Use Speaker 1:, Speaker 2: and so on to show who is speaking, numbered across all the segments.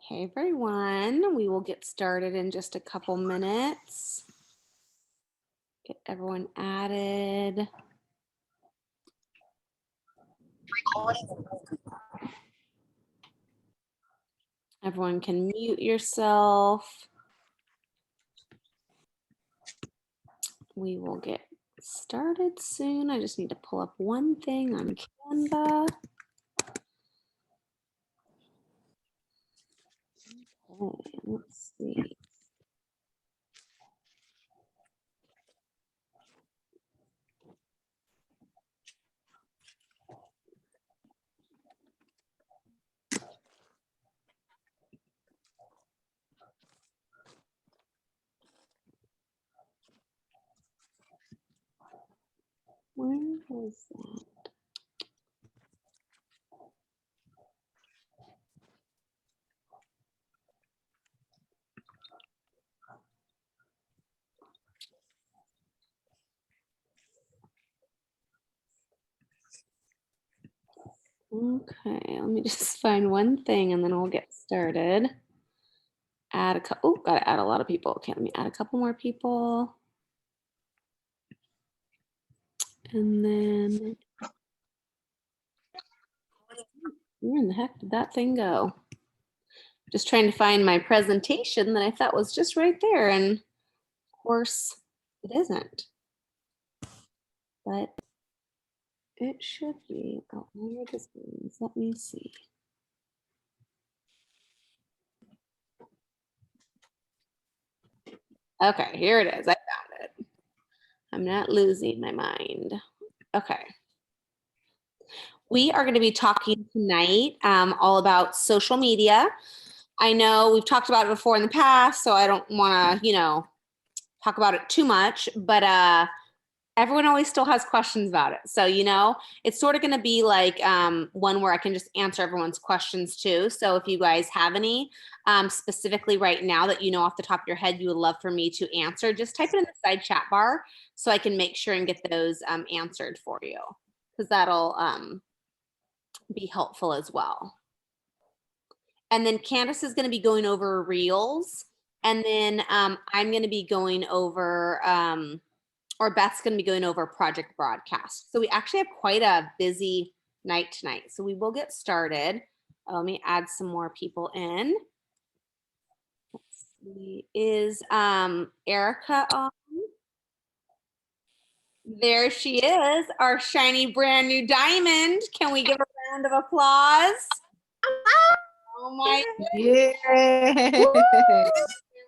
Speaker 1: Hey everyone, we will get started in just a couple minutes. Get everyone added. Everyone can mute yourself. We will get started soon. I just need to pull up one thing on Canva. Okay, let's see. Where was that? Okay, let me just find one thing and then we'll get started. Add a couple, gotta add a lot of people. Okay, let me add a couple more people. And then, where in the heck did that thing go? Just trying to find my presentation that I thought was just right there. And of course, it isn't. But it should be. Oh, where this is. Let me see. Okay, here it is. I found it. I'm not losing my mind. Okay. We are going to be talking tonight all about social media. I know we've talked about it before in the past, so I don't want to, talk about it too much, but everyone always still has questions about it. So, it's sort of going to be like one where I can just answer everyone's questions too. So if you guys have any specifically right now that off the top of your head you would love for me to answer, just type it in the side chat bar so I can make sure and get those answered for you, because that'll be helpful as well. And then Candace is going to be going over Reels. And then I'm going to be going over, or Beth's going to be going over Project Broadcast. So we actually have quite a busy night tonight. So we will get started. Let me add some more people in. Let's see. Is Erica on? There she is, our shiny brand new diamond. Can we give a round of applause? Oh my
Speaker 2: Yeah.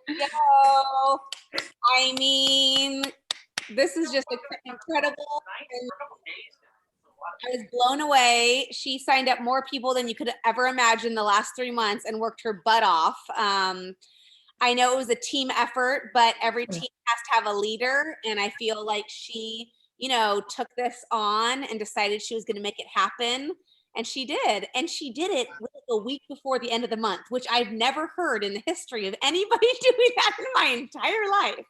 Speaker 1: go. I mean, this is just incredible. I was blown away. She signed up more people than you could ever imagine the last 3 months and worked her butt off. I know it was a team effort, but every team has to have a leader. And I feel like she, took this on and decided she was going to make it happen. And she did. And she did it a week before the end of the month, which I've never heard in the history of anybody doing that in my entire life.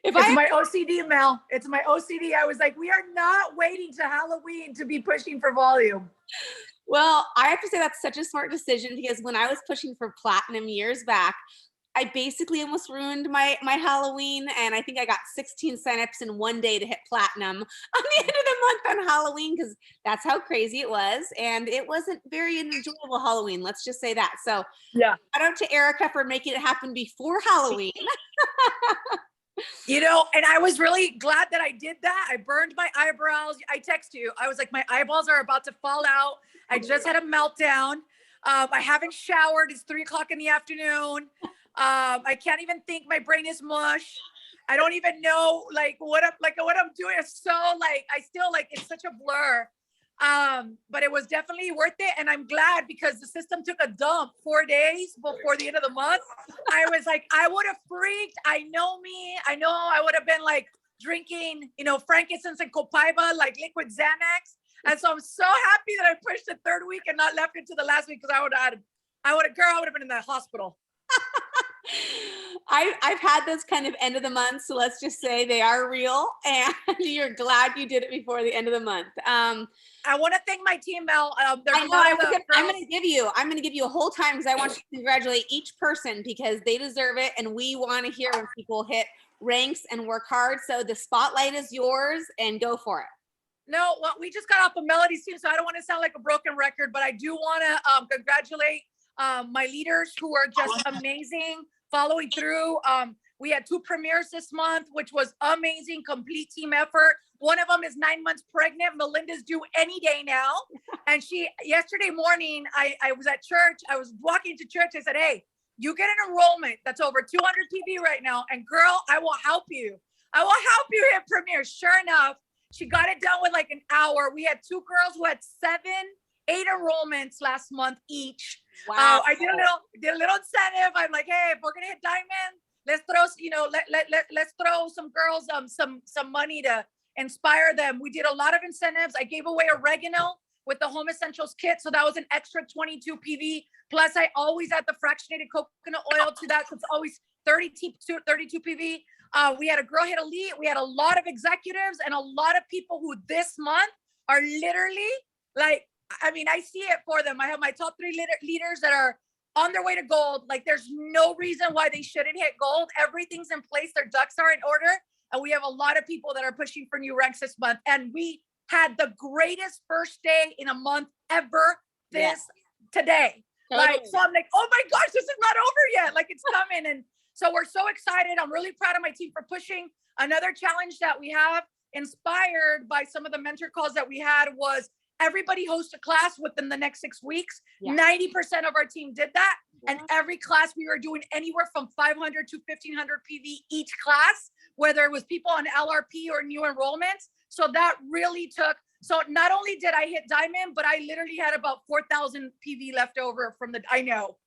Speaker 2: It's my OCD, Mel. It's my OCD. I was like, we are not waiting to Halloween to be pushing for volume.
Speaker 1: Well, I have to say that's such a smart decision, because when I was pushing for platinum years back, I basically almost ruined my Halloween, and I think I got 16 signups in one day to hit platinum on the end of the month on Halloween, because that's how crazy it was, and it wasn't very enjoyable Halloween. Let's just say that. So
Speaker 2: yeah,
Speaker 1: shout out to Erica for making it happen before Halloween.
Speaker 2: And I was really glad that I did that. I burned my eyebrows. I text you. I was like, my eyeballs are about to fall out. I just had a meltdown. I haven't showered. It's 3:00 in the afternoon. I can't even think. My brain is mush. I don't even know what I'm doing. It's so I still it's such a blur. But it was definitely worth it. And I'm glad, because the system took a dump 4 days before the end of the month. I was like, I would have freaked. I know me. I know I would have been drinking, frankincense and copaiba, liquid Xanax. And so I'm so happy that I pushed the 3rd week and not left it to the last week, because I would have been in the hospital.
Speaker 1: I've had those kind of end of the month, so let's just say they are real, and you're glad you did it before the end of the month.
Speaker 2: I want to thank my team, Mel. There's
Speaker 1: I
Speaker 2: a
Speaker 1: know.
Speaker 2: lot of
Speaker 1: I'm going to give you a whole time because I want you to congratulate each person because they deserve it, and we want to hear when people hit ranks and work hard. So the spotlight is yours, and go for it.
Speaker 2: No, well, we just got off of Melody's team, so I don't want to sound like a broken record, but I do want to congratulate my leaders who are just amazing, following through. We had 2 premieres this month, which was amazing, complete team effort. One of them is 9 months pregnant. Melinda's due any day now. And yesterday morning, I was at church. I was walking to church. I said, hey, you get an enrollment that's over 200 PV right now. And girl, I will help you. I will help you hit premiere. Sure enough, she got it done with like an hour. We had 2 girls who had 8 enrollments last month each.
Speaker 1: Wow.
Speaker 2: I did a little incentive. I'm like, hey, if we're gonna hit diamond, let's throw, let's throw some girls some money to inspire them. We did a lot of incentives. I gave away oregano with the Home Essentials kit, so that was an extra 22 PV. Plus, I always add the fractionated coconut oil to that, so it's always 32 PV. We had a girl hit elite. We had a lot of executives and a lot of people who this month are literally like, I mean, I see it for them. I have my top 3 leaders that are on their way to gold. Like there's no reason why they shouldn't hit gold. Everything's in place. Their ducks are in order. And we have a lot of people that are pushing for new ranks this month. And we had the greatest first day in a month ever today.
Speaker 1: Totally.
Speaker 2: Like, so I'm like, oh my gosh, this is not over yet. Like it's coming. And so we're so excited. I'm really proud of my team for pushing. Another challenge that we have, inspired by some of the mentor calls that we had, was everybody host a class within the next 6 weeks. 90% of our team did that. And every class we were doing anywhere from 500 to 1500 PV each class, whether it was people on LRP or new enrollments. So that really took, so not only did I hit diamond, but I literally had about 4,000 PV left over from I know,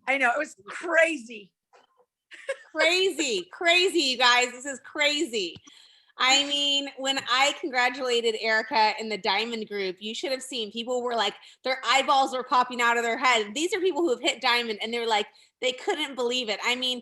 Speaker 2: it was crazy.
Speaker 1: Crazy, you guys. This is crazy. I mean, when I congratulated Erica in the diamond group, you should have seen people were like, their eyeballs were popping out of their head. These are people who have hit diamond and they're like, they couldn't believe it. I mean,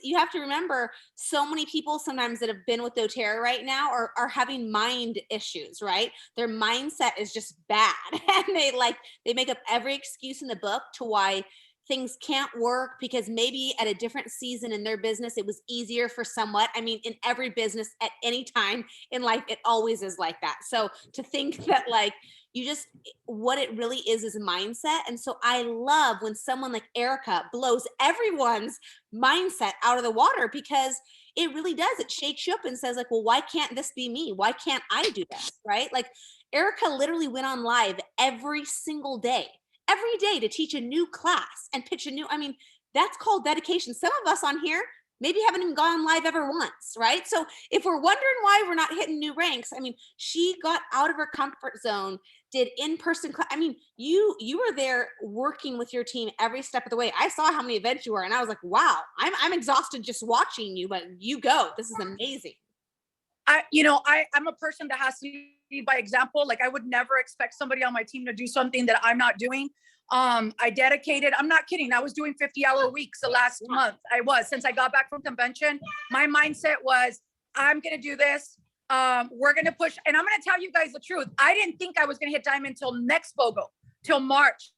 Speaker 1: you have to remember, so many people sometimes that have been with doTERRA right now are having mind issues, right? Their mindset is just bad. And they make up every excuse in the book to why things can't work, because maybe at a different season in their business, it was easier for somewhat. I mean, in every business at any time in life, it always is like that. So to think that what it really is a mindset. And so I love when someone like Erica blows everyone's mindset out of the water, because it really does. It shakes you up and says like, well, why can't this be me? Why can't I do this? Right? Like Erica literally went on live every single day to teach a new class and pitch I mean, that's called dedication. Some of us on here maybe haven't even gone live ever once, right? So if we're wondering why we're not hitting new ranks, I mean, she got out of her comfort zone, did in-person class. I mean, you were there working with your team every step of the way. I saw how many events you were, and I was like, wow, I'm exhausted just watching you, but you go. This is amazing.
Speaker 2: I'm a person that has to lead by example. Like I would never expect somebody on my team to do something that I'm not doing. I dedicated, I'm not kidding. I was doing 50-hour weeks the last month. Since I got back from convention, my mindset was, I'm going to do this. We're going to push. And I'm going to tell you guys the truth. I didn't think I was going to hit diamond till next BOGO, till March.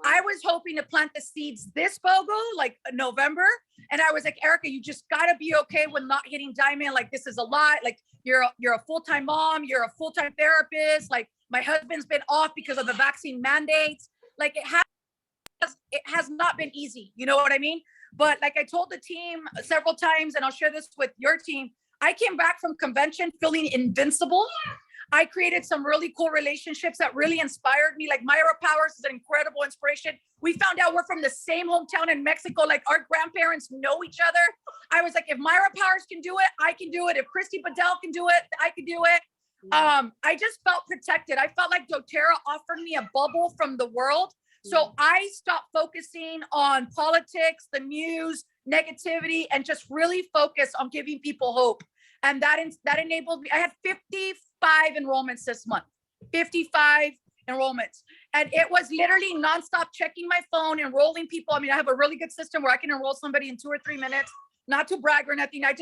Speaker 2: I was hoping to plant the seeds this BOGO, like November. And I was like, Erica, you just got to be okay with not hitting diamond. Like, this is a lot. Like, you're a full-time mom. You're a full-time therapist. Like, my husband's been off because of the vaccine mandates. Like, it has not been easy. You know what I mean? But like I told the team several times, and I'll share this with your team, I came back from convention feeling invincible. I created some really cool relationships that really inspired me. Like Myra Powers is an incredible inspiration. We found out we're from the same hometown in Mexico. Like our grandparents know each other. I was like, if Myra Powers can do it, I can do it. If Christy Bedell can do it, I can do it. I just felt protected. I felt like doTERRA offered me a bubble from the world. So I stopped focusing on politics, the news, negativity, and just really focus on giving people hope. And that enabled me. I had 55 enrollments this month, 55 enrollments. And it was literally nonstop checking my phone, enrolling people. I mean, I have a really good system where I can enroll somebody in 2 or 3 minutes. not to brag or nothing. I've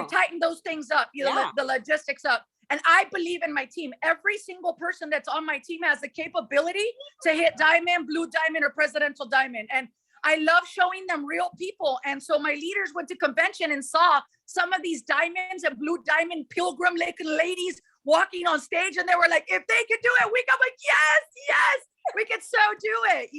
Speaker 2: tightened those things up, the logistics up. And I believe in my team. Every single person that's on my team has the capability to hit diamond, blue diamond, or presidential diamond. And I love showing them real people. And so my leaders went to convention and saw some of these diamonds and blue diamond pilgrim ladies walking on stage. And they were like, if they could do it, I'm like, yes, we could so do it,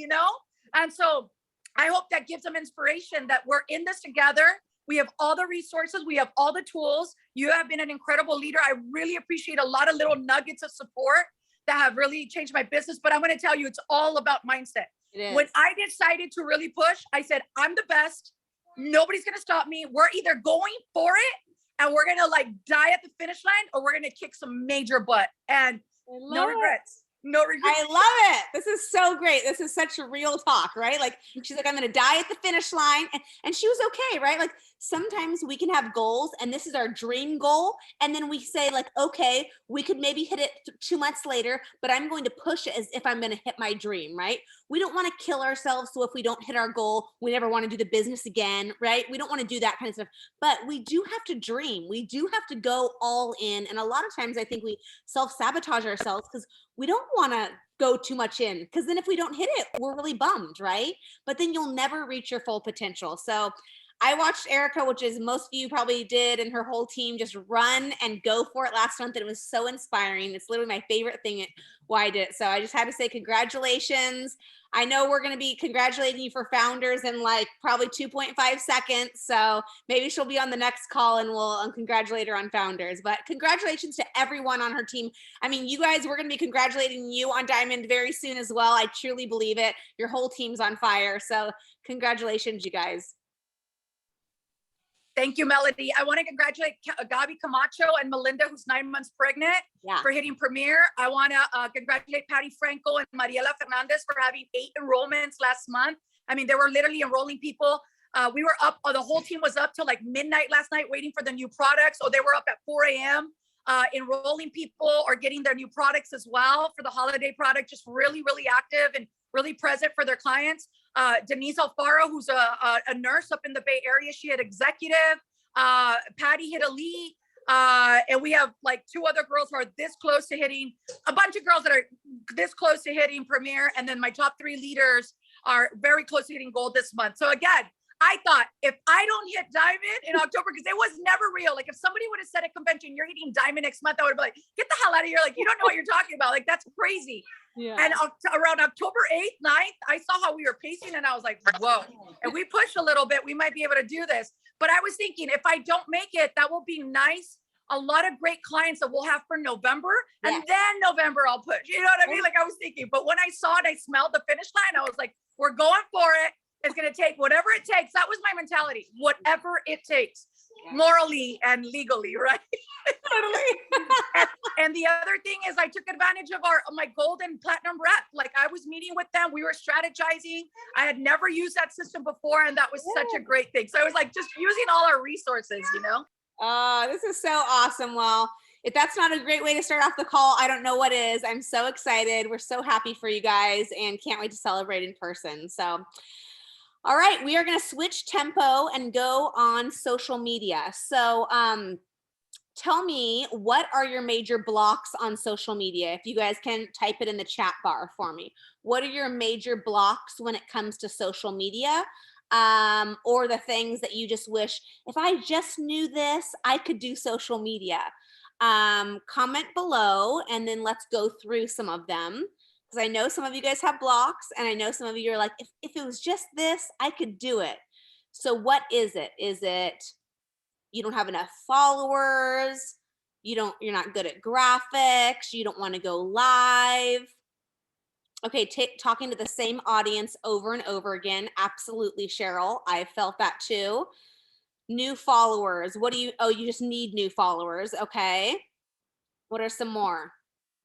Speaker 2: And so I hope that gives them inspiration that we're in this together. We have all the resources. We have all the tools. You have been an incredible leader. I really appreciate a lot of little nuggets of support that have really changed my business. But I'm going to tell you, it's all about mindset. When I decided to really push, I said, I'm the best. Nobody's going to stop me. We're either going for it and we're going to like die at the finish line, or we're going to kick some major butt, and no regrets. No regrets.
Speaker 1: I love it. This is so great. This is such a real talk, right? Like she's like, I'm going to die at the finish line. And she was okay, right? Like sometimes we can have goals and this is our dream goal. And then we say like, okay, we could maybe hit it 2 months later, but I'm going to push it as if I'm going to hit my dream, right? We don't want to kill ourselves. So if we don't hit our goal, we never want to do the business again, right? We don't want to do that kind of stuff, but we do have to dream. We do have to go all in. And a lot of times I think we self-sabotage ourselves because we don't want to go too much in, because then if we don't hit it, we're really bummed, right? But then you'll never reach your full potential. So I watched Erica, which is most of you probably did, and her whole team just run and go for it last month. And it was so inspiring. It's literally my favorite thing why I did it. So I just had to say congratulations. I know we're going to be congratulating you for founders in like probably 2.5 seconds. So maybe she'll be on the next call and we'll congratulate her on founders. But congratulations to everyone on her team. I mean, you guys, we're going to be congratulating you on Diamond very soon as well. I truly believe it. Your whole team's on fire. So congratulations, you guys.
Speaker 2: Thank you, Melody. I want to congratulate Gabi Camacho and Melinda, who's 9 months pregnant, for hitting Premier. I want to congratulate Patty Franco and Mariela Fernandez for having 8 enrollments last month. I mean, they were literally enrolling people. We were up, the whole team was up till like midnight last night waiting for the new products. So they were up at 4 a.m. Enrolling people or getting their new products as well for the holiday product, just really, really active and really present for their clients. Denise Alfaro, who's a nurse up in the Bay Area, she had executive. Patty hit elite. And we have like 2 other girls who are this close to hitting, a bunch of girls that are this close to hitting Premier. And then my top 3 leaders are very close to hitting gold this month. So again, I thought if I don't hit diamond in October, because it was never real. Like if somebody would have said at convention, you're hitting diamond next month, I would be like, get the hell out of here. Like, you don't know what you're talking about. Like, that's crazy. Yeah. And around October 8th, 9th, I saw how we were pacing and I was like, whoa, if we push a little bit, we might be able to do this. But I was thinking if I don't make it, that will be nice. A lot of great clients that we'll have for November, and then November I'll push. You know what I mean? Like I was thinking, but when I saw it, I smelled the finish line. I was like, we're going for it. It's going to take whatever it takes. That was my mentality. Whatever it takes, morally and legally, right? Totally. and the other thing is I took advantage of my gold and platinum rep. Like I was meeting with them. We were strategizing. I had never used that system before. And that was such a great thing. So I was like, just using all our resources, you know?
Speaker 1: This is so awesome. Well, if that's not a great way to start off the call, I don't know what is. I'm so excited. We're so happy for you guys and can't wait to celebrate in person. So all right, we are going to switch tempo and go on social media. So tell me, what are your major blocks on social media? If you guys can type it in the chat bar for me. What are your major blocks when it comes to social media? Or the things that you just wish, if I just knew this, I could do social media. Comment below and then let's go through some of them. Because I know some of you guys have blocks and I know some of you are like, if it was just this, I could do it. So what is it? Is it you don't have enough followers? You're not good at graphics. You don't want to go live. Okay, talking to the same audience over and over again. Absolutely, Cheryl. I felt that too. New followers. You just need new followers. Okay. What are some more?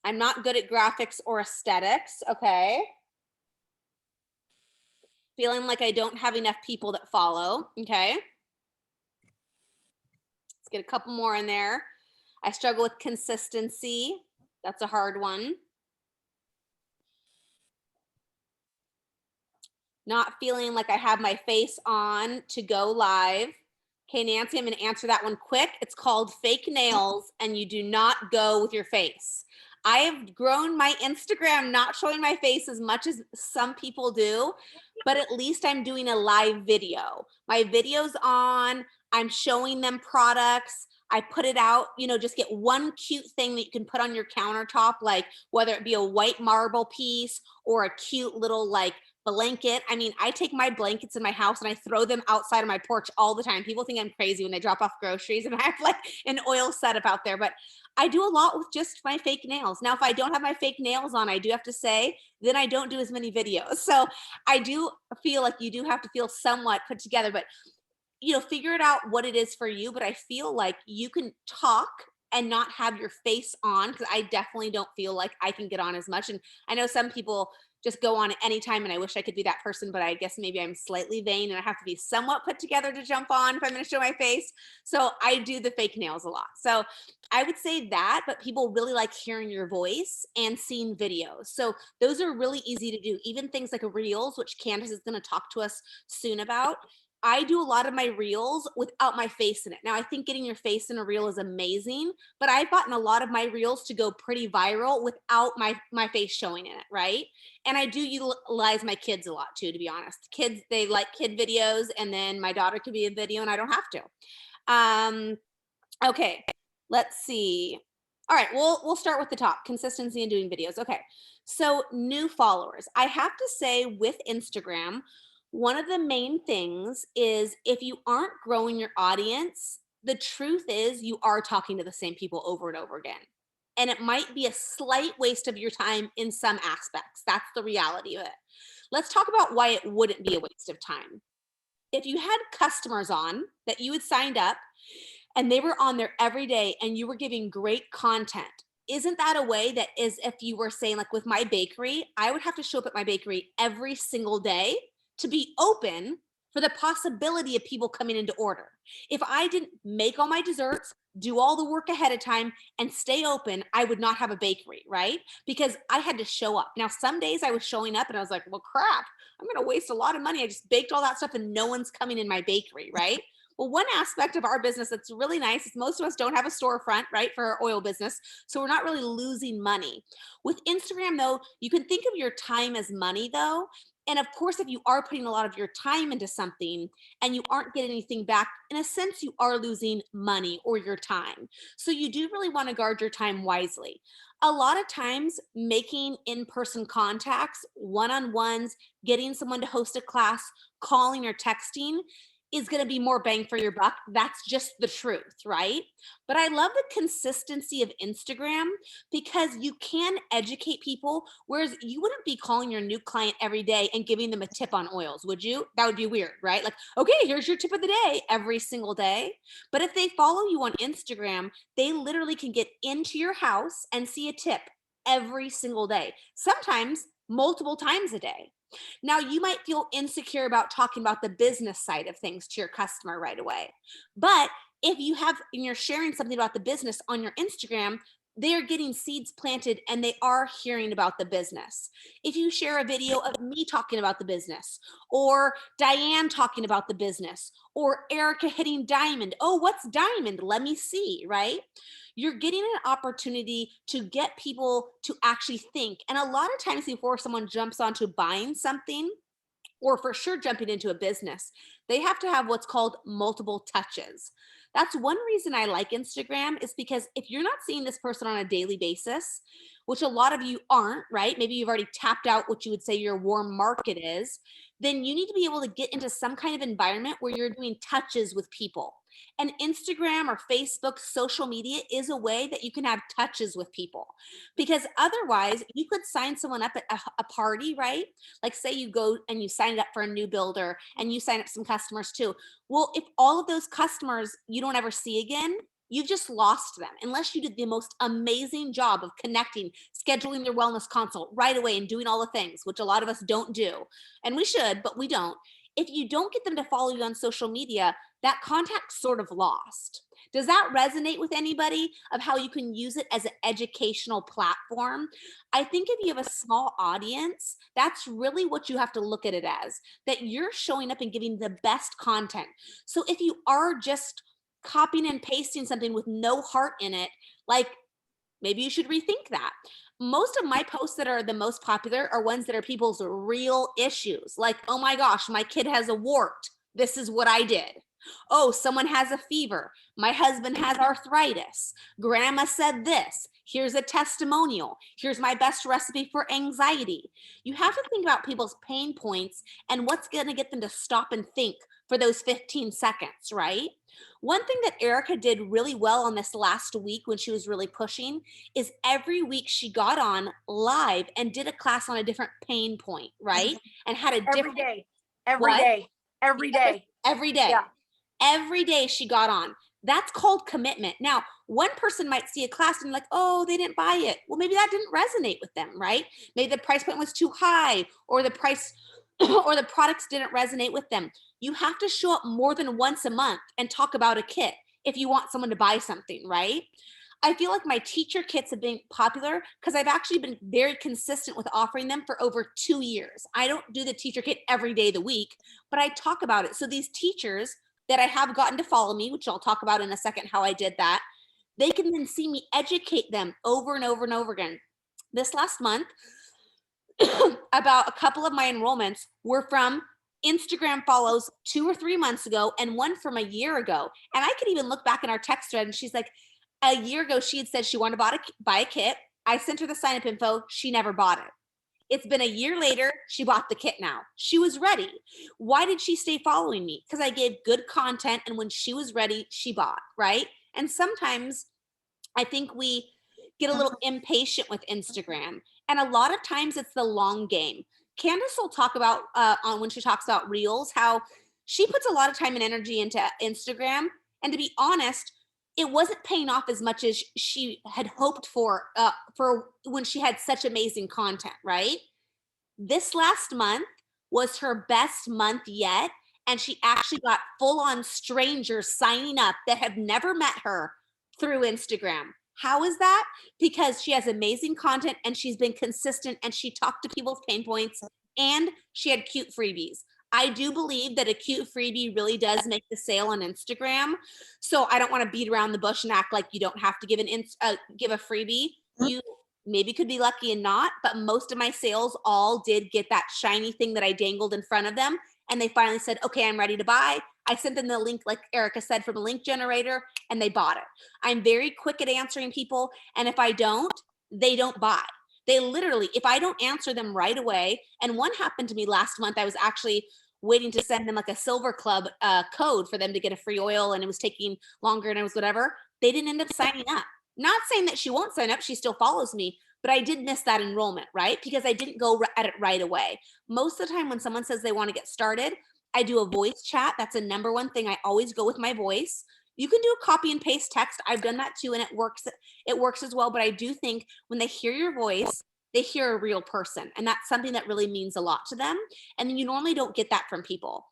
Speaker 1: I'm not good at graphics or aesthetics. Okay. Feeling like I don't have enough people that follow. Okay. Let's get a couple more in there. I struggle with consistency. That's a hard one. Not feeling like I have my face on to go live. Okay, Nancy, I'm going to answer that one quick. It's called fake nails, and you do not go with your face. I have grown my Instagram not showing my face as much as some people do, but at least I'm doing a live video. My video's on, I'm showing them products. I put it out, just get one cute thing that you can put on your countertop, like whether it be a white marble piece or a cute little like blanket. I mean, I take my blankets in my house and I throw them outside of my porch all the time. People think I'm crazy when they drop off groceries and I have like an oil setup out there, but I do a lot with just my fake nails. Now, if I don't have my fake nails on, I do have to say, then I don't do as many videos. So I do feel like you do have to feel somewhat put together, but figure it out what it is for you. But I feel like you can talk and not have your face on, because I definitely don't feel like I can get on as much. And I know some people just go on at any time, and I wish I could be that person, but I guess maybe I'm slightly vain and I have to be somewhat put together to jump on if I'm going to show my face. So I do the fake nails a lot. So I would say that, but people really like hearing your voice and seeing videos. So those are really easy to do. Even things like reels, which Candace is going to talk to us soon about. I do a lot of my reels without my face in it. Now, I think getting your face in a reel is amazing, but I've gotten a lot of my reels to go pretty viral without my face showing in it, right? And I do utilize my kids a lot too, to be honest. Kids, they like kid videos, and then my daughter could be a video and I don't have to. Okay, let's see. All right, we'll start with the top, consistency in doing videos. Okay, so new followers. I have to say with Instagram, one of the main things is if you aren't growing your audience, the truth is you are talking to the same people over and over again. And it might be a slight waste of your time in some aspects. That's the reality of it. Let's talk about why it wouldn't be a waste of time. If you had customers on that you had signed up and they were on there every day and you were giving great content, isn't that a way that is if you were saying, like with my bakery, I would have to show up at my bakery every single day to be open for the possibility of people coming in to order. If I didn't make all my desserts, do all the work ahead of time, and stay open, I would not have a bakery, right? Because I had to show up. Now, some days I was showing up and I was like, well, crap, I'm going to waste a lot of money. I just baked all that stuff and no one's coming in my bakery, right? Well, one aspect of our business that's really nice is most of us don't have a storefront, right, for our oil business. So we're not really losing money. With Instagram, though, you can think of your time as money, though. And of course, if you are putting a lot of your time into something and you aren't getting anything back, in a sense, you are losing money or your time. So you do really want to guard your time wisely. A lot of times, making in-person contacts, one-on-ones, getting someone to host a class, calling or texting is going to be more bang for your buck. That's just the truth, right? But I love the consistency of Instagram because you can educate people, whereas you wouldn't be calling your new client every day and giving them a tip on oils, would you? That would be weird, right? Like, okay, here's your tip of the day every single day. But if they follow you on Instagram, they literally can get into your house and see a tip every single day, sometimes multiple times a day. Now, you might feel insecure about talking about the business side of things to your customer right away. But if you have, and you're sharing something about the business on your Instagram, they are getting seeds planted and they are hearing about the business. If you share a video of me talking about the business, or Diane talking about the business, or Erica hitting diamond, oh, what's diamond? Let me see, right? You're getting an opportunity to get people to actually think. And a lot of times before someone jumps onto buying something, or for sure jumping into a business, they have to have what's called multiple touches. That's one reason I like Instagram, is because if you're not seeing this person on a daily basis, which a lot of you aren't, right? Maybe you've already tapped out what you would say your warm market is, then you need to be able to get into some kind of environment where you're doing touches with people. And Instagram or Facebook, social media is a way that you can have touches with people. Because otherwise, you could sign someone up at a party, right? Like say you go and you sign up for a new builder and you sign up some customers too. Well, if all of those customers you don't ever see again, you've just lost them unless you did the most amazing job of connecting, scheduling their wellness consult right away and doing all the things, which a lot of us don't do. And we should, but we don't. If you don't get them to follow you on social media, that contact's sort of lost. Does that resonate with anybody of how you can use it as an educational platform? I think if you have a small audience, that's really what you have to look at it as, that you're showing up and giving the best content. So if you are just copying and pasting something with no heart in it, like maybe you should rethink that. Most of my posts that are the most popular are ones that are people's real issues. Like, oh my gosh, my kid has a wart. This is what I did. Oh, someone has a fever. My husband has arthritis. Grandma said this. Here's a testimonial. Here's my best recipe for anxiety. You have to think about people's pain points and what's going to get them to stop and think for those 15 seconds, right? One thing that Erica did really well on this last week when she was really pushing is every week she got on live and did a class on a different pain point, right? And had a
Speaker 2: Every
Speaker 1: different
Speaker 2: day, every
Speaker 1: what?
Speaker 2: day, every day.
Speaker 1: Every day.
Speaker 2: Yeah.
Speaker 1: Every day she got on. That's called commitment. Now, one person might see a class and like, oh, they didn't buy it. Well, maybe that didn't resonate with them, right? Maybe the price point was too high, or the price or the products didn't resonate with them. You have to show up more than once a month and talk about a kit if you want someone to buy something, right? I feel like my teacher kits have been popular because I've actually been very consistent with offering them for over 2 years. I don't do the teacher kit every day of the week, but I talk about it. So these teachers that I have gotten to follow me, which I'll talk about in a second how I did that, they can then see me educate them over and over and over again. This last month, about a couple of my enrollments were from Instagram follows 2 or 3 months ago and one from a year ago. And I could even look back in our text thread and she's like, a year ago, she had said she wanted to buy a kit. I sent her the sign up info. She never bought it. It's been a year later. She bought the kit now. She was ready. Why did she stay following me? Because I gave good content. And when she was ready, she bought, right? And sometimes I think we get a little impatient with Instagram. And a lot of times it's the long game. Candace will talk about on when she talks about reels, how she puts a lot of time and energy into Instagram. And to be honest, it wasn't paying off as much as she had hoped for when she had such amazing content, right? This last month was her best month yet. And she actually got full on strangers signing up that have never met her through Instagram. How is that? Because she has amazing content and she's been consistent and she talked to people's pain points and she had cute freebies. I do believe that a cute freebie really does make the sale on Instagram. So I don't want to beat around the bush and act like you don't have to give give a freebie. You maybe could be lucky and not, but most of my sales all did get that shiny thing that I dangled in front of them. And they finally said, okay, I'm ready to buy. I sent them the link, like Erica said, from a link generator, and they bought it. I'm very quick at answering people. And if I don't, they don't buy. They literally, if I don't answer them right away, and one happened to me last month, I was actually waiting to send them like a Silver Club code for them to get a free oil, and it was taking longer and it was whatever. They didn't end up signing up. Not saying that she won't sign up, she still follows me, but I did miss that enrollment, right? Because I didn't go at it right away. Most of the time when someone says they want to get started, I do a voice chat. That's a number one thing. I always go with my voice. You can do a copy and paste text. I've done that too, and it works. It works as well. But I do think when they hear your voice, they hear a real person, and that's something that really means a lot to them. And you normally don't get that from people.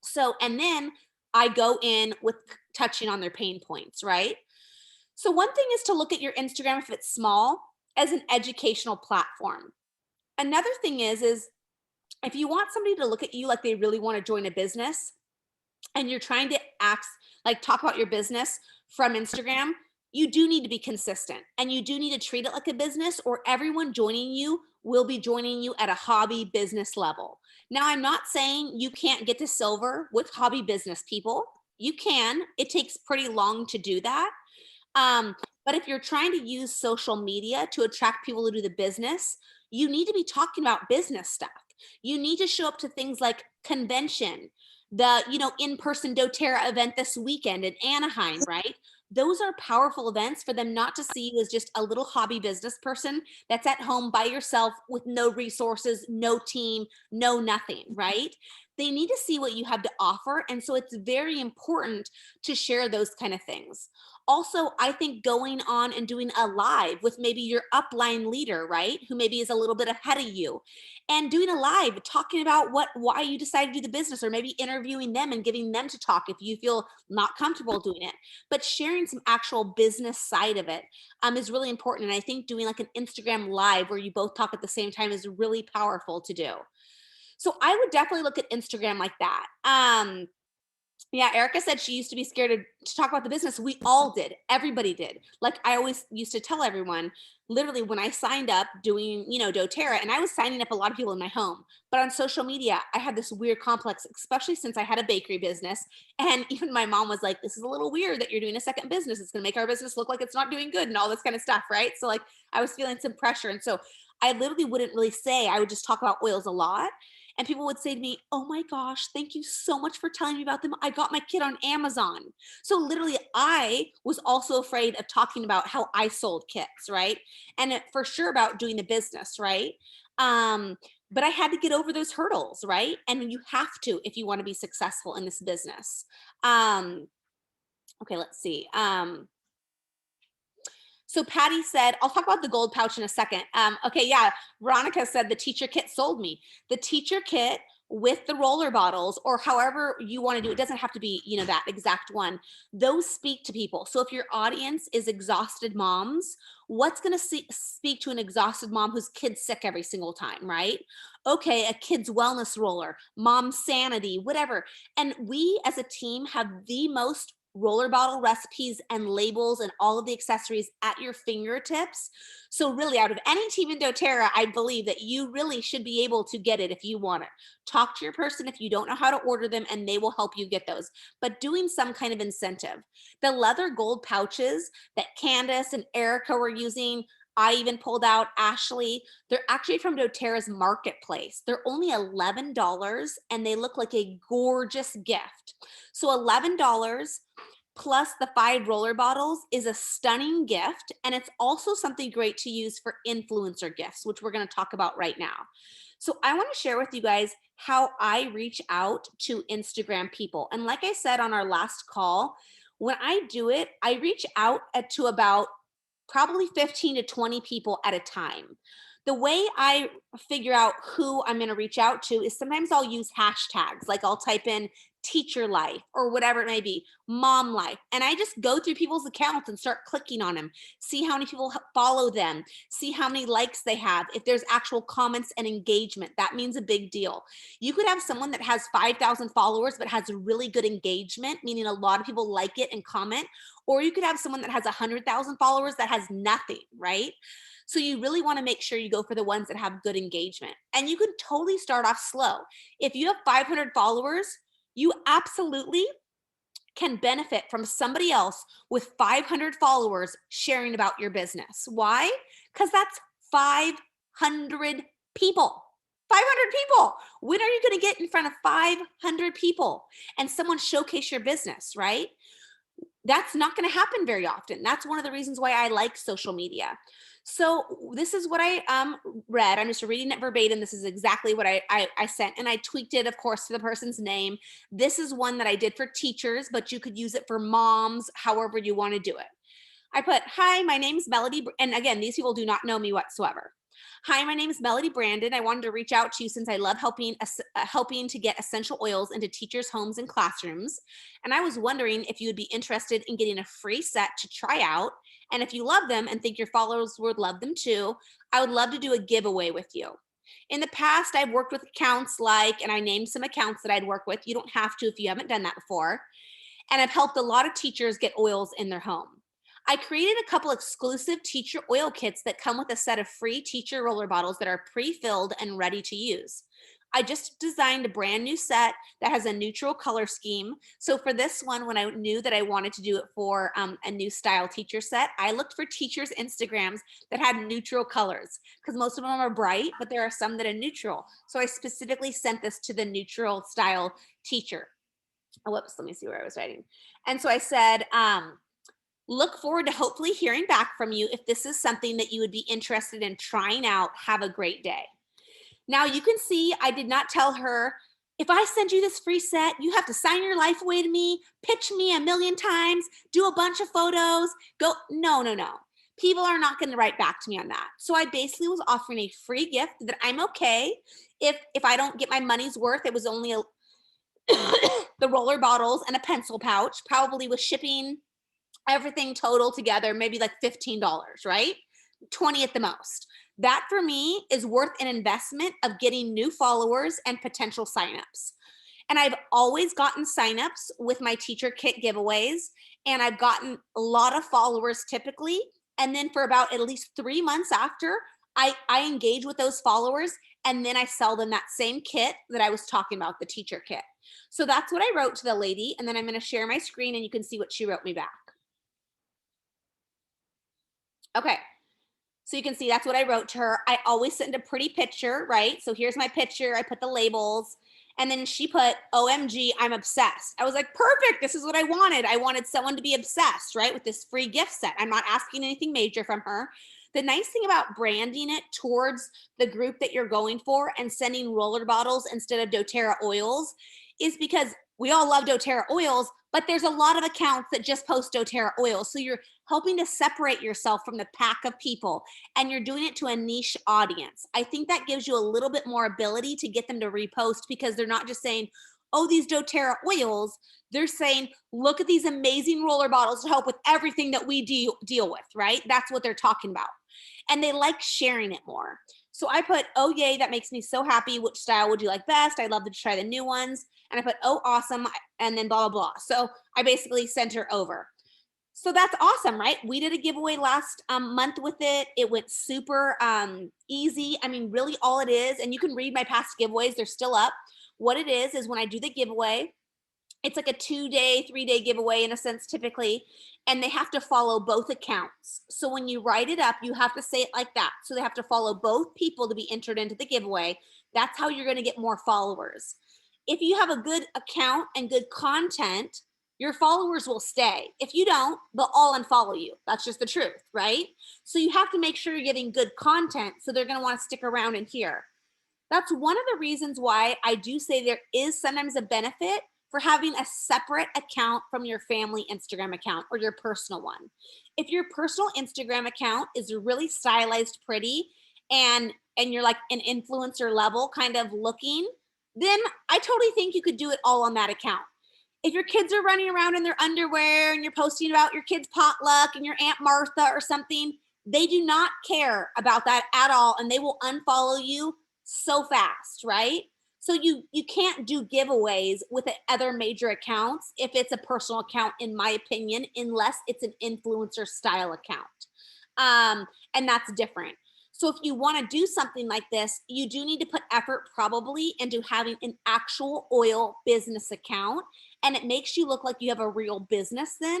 Speaker 1: So, and then I go in with touching on their pain points, right? So one thing is to look at your Instagram, if it's small, as an educational platform. Another thing is if you want somebody to look at you like they really want to join a business and you're trying to talk about your business from Instagram, you do need to be consistent and you do need to treat it like a business, or everyone joining you will be joining you at a hobby business level. Now, I'm not saying you can't get to silver with hobby business people. You can. It takes pretty long to do that. But if you're trying to use social media to attract people to do the business, you need to be talking about business stuff. You need to show up to things like convention, the in-person doTERRA event this weekend in Anaheim, right? Those are powerful events for them not to see you as just a little hobby business person that's at home by yourself with no resources, no team, no nothing, right? They need to see what you have to offer. And so it's very important to share those kind of things. Also, I think going on and doing a live with maybe your upline leader, right? Who maybe is a little bit ahead of you, and doing a live talking about why you decided to do the business, or maybe interviewing them and giving them to talk if you feel not comfortable doing it. But sharing some actual business side of it is really important. And I think doing like an Instagram live where you both talk at the same time is really powerful to do. So I would definitely look at Instagram like that. Yeah, Erica said she used to be scared to talk about the business. We all did. Everybody did. Like I always used to tell everyone, literally when I signed up doing, doTERRA, and I was signing up a lot of people in my home, but on social media, I had this weird complex, especially since I had a bakery business. And even my mom was like, this is a little weird that you're doing a second business. It's going to make our business look like it's not doing good and all this kind of stuff. Right. So like I was feeling some pressure. And so I literally wouldn't really say, I would just talk about oils a lot. And people would say to me, oh my gosh, thank you so much for telling me about them. I got my kit on Amazon. So literally, I was also afraid of talking about how I sold kits, right? And for sure about doing the business, right? But I had to get over those hurdles, right? And you have to if you want to be successful in this business. Okay, let's see. So Patty said, I'll talk about the gold pouch in a second. Okay, yeah, Veronica said the teacher kit sold me. The teacher kit with the roller bottles, or however you want to do it, doesn't have to be, that exact one. Those speak to people. So if your audience is exhausted moms, what's going to speak to an exhausted mom whose kid's sick every single time, right? Okay, a kid's wellness roller, mom sanity, whatever. And we as a team have the most roller bottle recipes and labels and all of the accessories at your fingertips. So really, out of any team in doTERRA, I believe that you really should be able to get it if you want it. Talk to your person if you don't know how to order them, and they will help you get those. But doing some kind of incentive. The leather gold pouches that Candace and Erica were using, I even pulled out Ashley. They're actually from doTERRA's marketplace. They're only $11 and they look like a gorgeous gift. So $11 plus the 5 roller bottles is a stunning gift. And it's also something great to use for influencer gifts, which we're going to talk about right now. So I want to share with you guys how I reach out to Instagram people. And like I said on our last call, when I do it, I reach out to about probably 15 to 20 people at a time. The way I figure out who I'm going to reach out to is sometimes I'll use hashtags, like I'll type in teacher life or whatever it may be, mom life. And I just go through people's accounts and start clicking on them, see how many people follow them, see how many likes they have. If there's actual comments and engagement, that means a big deal. You could have someone that has 5,000 followers, but has really good engagement, meaning a lot of people like it and comment. Or you could have someone that has 100,000 followers that has nothing, right? So you really want to make sure you go for the ones that have good engagement. And you can totally start off slow. If you have 500 followers, you absolutely can benefit from somebody else with 500 followers sharing about your business. Why? Because that's 500 people. 500 people. When are you going to get in front of 500 people and someone showcase your business, right? That's not going to happen very often. That's one of the reasons why I like social media. So this is what I read. I'm just reading it verbatim. This is exactly what I sent. And I tweaked it, of course, to the person's name. This is one that I did for teachers, but you could use it for moms, however you want to do it. I put, hi, my name is Melody. And again, these people do not know me whatsoever. Hi, my name is Melody Brandon. I wanted to reach out to you since I love helping to get essential oils into teachers' homes and classrooms. And I was wondering if you would be interested in getting a free set to try out. And if you love them and think your followers would love them too, I would love to do a giveaway with you. In the past, I've worked with accounts and I named some accounts that I'd work with. You don't have to if you haven't done that before. And I've helped a lot of teachers get oils in their home. I created a couple exclusive teacher oil kits that come with a set of free teacher roller bottles that are pre-filled and ready to use. I just designed a brand new set that has a neutral color scheme. So for this one, when I knew that I wanted to do it for a new style teacher set, I looked for teachers' Instagrams that had neutral colors because most of them are bright, but there are some that are neutral. So I specifically sent this to the neutral style teacher. Oh, whoops, let me see where I was writing. And so I said, look forward to hopefully hearing back from you. If this is something that you would be interested in trying out, have a great day. Now you can see I did not tell her if I send you this free set, you have to sign your life away to me, pitch me a million times, do a bunch of photos, go. No, no, no. People are not going to write back to me on that. So I basically was offering a free gift that I'm okay if I don't get my money's worth. It was only the roller bottles and a pencil pouch, probably with shipping, everything total together, maybe like $15, right? 20 at the most. That for me is worth an investment of getting new followers and potential signups. And I've always gotten signups with my teacher kit giveaways, and I've gotten a lot of followers typically. And then for about at least 3 months after, I engage with those followers, and then I sell them that same kit that I was talking about, the teacher kit. So that's what I wrote to the lady. And then I'm going to share my screen and you can see what she wrote me back. Okay. So you can see that's what I wrote to her. I always send a pretty picture, right? So here's my picture. I put the labels. And then she put, OMG, I'm obsessed. I was like, perfect. This is what I wanted. I wanted someone to be obsessed, right? With this free gift set. I'm not asking anything major from her. The nice thing about branding it towards the group that you're going for and sending roller bottles instead of doTERRA oils is because we all love doTERRA oils, but there's a lot of accounts that just post doTERRA oils. So you're helping to separate yourself from the pack of people, and you're doing it to a niche audience. I think that gives you a little bit more ability to get them to repost, because they're not just saying, oh, these doTERRA oils. They're saying, look at these amazing roller bottles to help with everything that we deal with, right? That's what they're talking about. And they like sharing it more. So I put, oh, yay, that makes me so happy. Which style would you like best? I'd love to try the new ones. And I put, oh, awesome. And then blah, blah, blah. So I basically sent her over. So that's awesome, right? We did a giveaway last month with it. It went super easy. I mean, really all it is, and you can read my past giveaways, they're still up. What it is when I do the giveaway, it's like a 2-day, 3-day giveaway in a sense, typically, and they have to follow both accounts. So when you write it up, you have to say it like that. So they have to follow both people to be entered into the giveaway. That's how you're going to get more followers. If you have a good account and good content, your followers will stay. If you don't, they'll all unfollow you. That's just the truth, right? So you have to make sure you're getting good content, so they're going to want to stick around in here. That's one of the reasons why I do say there is sometimes a benefit for having a separate account from your family Instagram account or your personal one. If your personal Instagram account is really stylized, pretty, and you're like an influencer level kind of looking, then I totally think you could do it all on that account. If your kids are running around in their underwear and you're posting about your kids' potluck and your Aunt Martha or something, they do not care about that at all, and they will unfollow you so fast, right? So you can't do giveaways with other major accounts if it's a personal account, in my opinion, unless it's an influencer style account. And that's different. So if you want to do something like this, you do need to put effort probably into having an actual oil business account, and it makes you look like you have a real business then.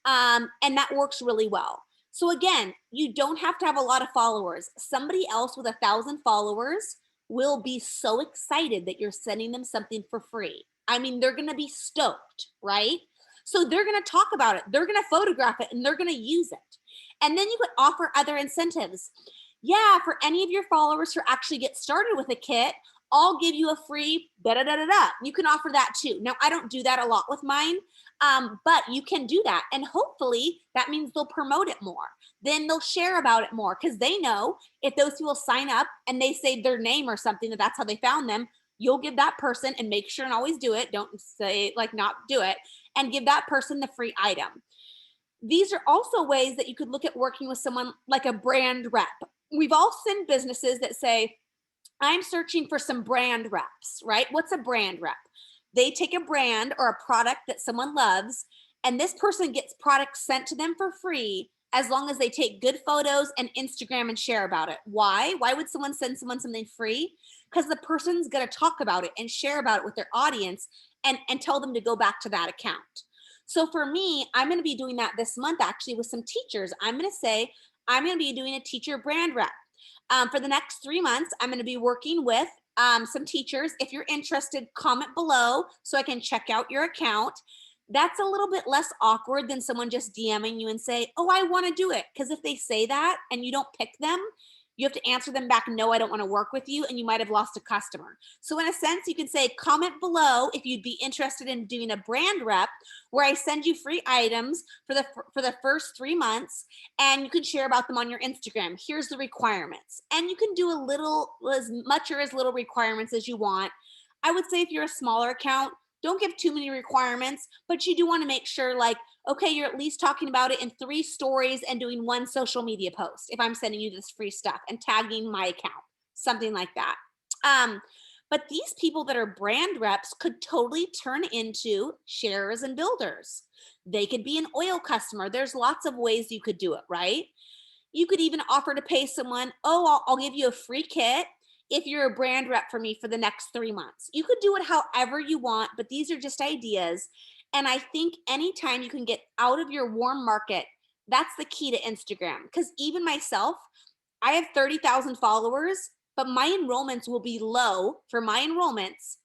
Speaker 1: And that works really well. So again, you don't have to have a lot of followers. Somebody else with 1,000 followers will be so excited that you're sending them something for free. I mean, they're going to be stoked, right? So they're going to talk about it. They're going to photograph it, and they're going to use it. And then you could offer other incentives. Yeah, for any of your followers who actually get started with a kit, I'll give you a free da-da-da-da-da. You can offer that too. Now, I don't do that a lot with mine, but you can do that. And hopefully that means they'll promote it more. Then they'll share about it more, because they know if those people sign up and they say their name or something, that's how they found them, you'll give that person, and make sure and always do it. Don't say like not do it, and give that person the free item. These are also ways that you could look at working with someone like a brand rep. We've all seen businesses that say, I'm searching for some brand reps, right? What's a brand rep? They take a brand or a product that someone loves, and this person gets products sent to them for free as long as they take good photos and Instagram and share about it. Why? Why would someone send someone something free? Because the person's going to talk about it and share about it with their audience, and tell them to go back to that account. So for me, I'm going to be doing that this month actually with some teachers. I'm going to say, I'm going to be doing a teacher brand rep. For the next 3 months, I'm going to be working with some teachers. If you're interested, comment below so I can check out your account. That's a little bit less awkward than someone just DMing you and say, oh, I want to do it. Because if they say that and you don't pick them, you have to answer them back, no, I don't want to work with you, and you might have lost a customer. So in a sense, you can say, comment below if you'd be interested in doing a brand rep where I send you free items for the first 3 months, and you can share about them on your Instagram. Here's the requirements. And you can do a little, as much or as little requirements as you want. I would say if you're a smaller account, don't give too many requirements, but you do want to make sure, like, okay, you're at least talking about it in 3 stories and doing 1 social media post if I'm sending you this free stuff and tagging my account, something like that. But these people that are brand reps could totally turn into sharers and builders. They could be an oil customer. There's lots of ways you could do it, right? You could even offer to pay someone, oh, I'll give you a free kit if you're a brand rep for me for the next 3 months. You could do it however you want, but these are just ideas. And I think anytime you can get out of your warm market, that's the key to Instagram. Because even myself, I have 30,000 followers, but my enrollments will be low for my enrollments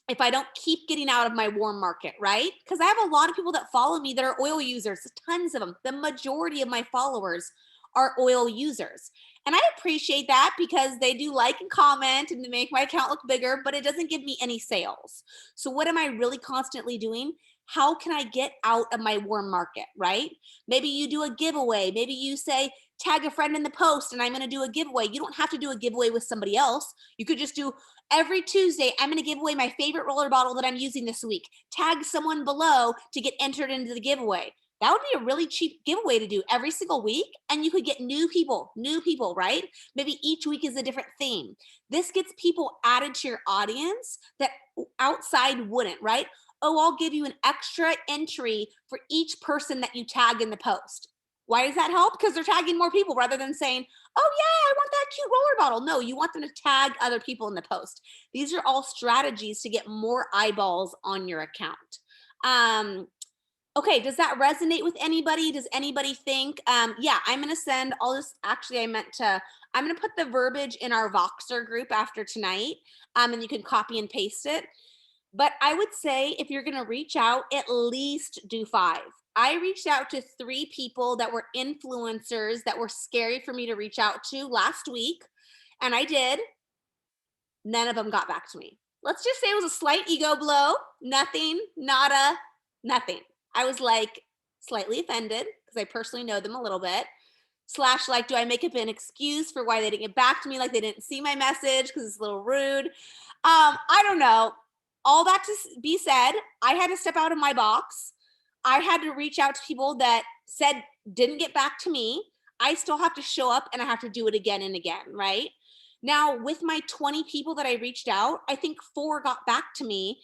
Speaker 1: if I don't keep getting out of my warm market, right? Because I have a lot of people that follow me that are oil users, tons of them. The majority of my followers are oil users. And I appreciate that because they do like and comment and they make my account look bigger, but it doesn't give me any sales. So what am I really constantly doing? How can I get out of my warm market, right? Maybe you do a giveaway. Maybe you say, tag a friend in the post and I'm going to do a giveaway. You don't have to do a giveaway with somebody else. You could just do every Tuesday, I'm going to give away my favorite roller bottle that I'm using this week. Tag someone below to get entered into the giveaway. That would be a really cheap giveaway to do every single week. And you could get new people, right? Maybe each week is a different theme. This gets people added to your audience that outside wouldn't, right? Oh, I'll give you an extra entry for each person that you tag in the post. Why does that help? Because they're tagging more people rather than saying, oh yeah, I want that cute roller bottle. No, you want them to tag other people in the post. These are all strategies to get more eyeballs on your account. Okay, does that resonate with anybody? Does anybody think, yeah, I'm gonna send all this, actually I'm gonna put the verbiage in our Voxer group after tonight, and you can copy and paste it. But I would say if you're gonna reach out, at least do 5. I reached out to 3 people that were influencers that were scary for me to reach out to last week, and I did. None of them got back to me. Let's just say it was a slight ego blow. Nothing, nada, nothing. I was like slightly offended because I personally know them a little bit. / like, do I make up an excuse for why they didn't get back to me? Like they didn't see my message because it's a little rude. I don't know. All that to be said, I had to step out of my box. I had to reach out to people that said didn't get back to me. I still have to show up and I have to do it again and again, right? Now, with my 20 people that I reached out, I think 4 got back to me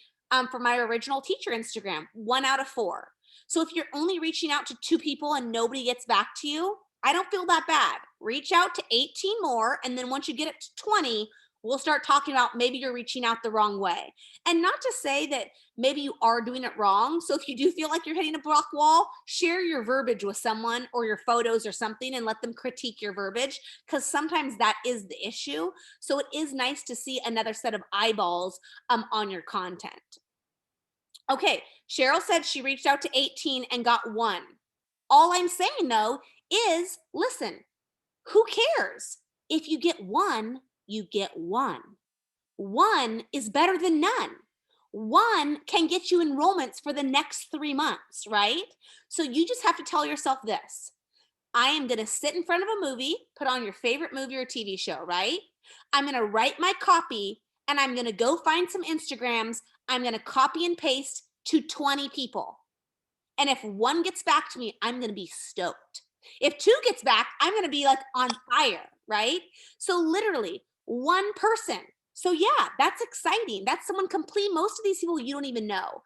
Speaker 1: for my original teacher Instagram, 1 out of 4. So if you're only reaching out to 2 people and nobody gets back to you, I don't feel that bad. Reach out to 18 more. And then once you get it to 20, we'll start talking about maybe you're reaching out the wrong way. And not to say that maybe you are doing it wrong. So if you do feel like you're hitting a block wall, share your verbiage with someone or your photos or something and let them critique your verbiage, because sometimes that is the issue. So it is nice to see another set of eyeballs on your content. Okay, Cheryl said she reached out to 18 and got 1. All I'm saying though is, listen, who cares? If you get 1, you get 1. 1 is better than none. 1 can get you enrollments for the next 3 months, right? So you just have to tell yourself this. I am going to sit in front of a movie, put on your favorite movie or TV show, right? I'm going to write my copy and I'm going to go find some Instagrams. I'm going to copy and paste to 20 people. And if 1 gets back to me, I'm going to be stoked. If 2 gets back, I'm going to be like on fire, right? So literally 1 person. So yeah, that's exciting. That's someone complete. Most of these people you don't even know.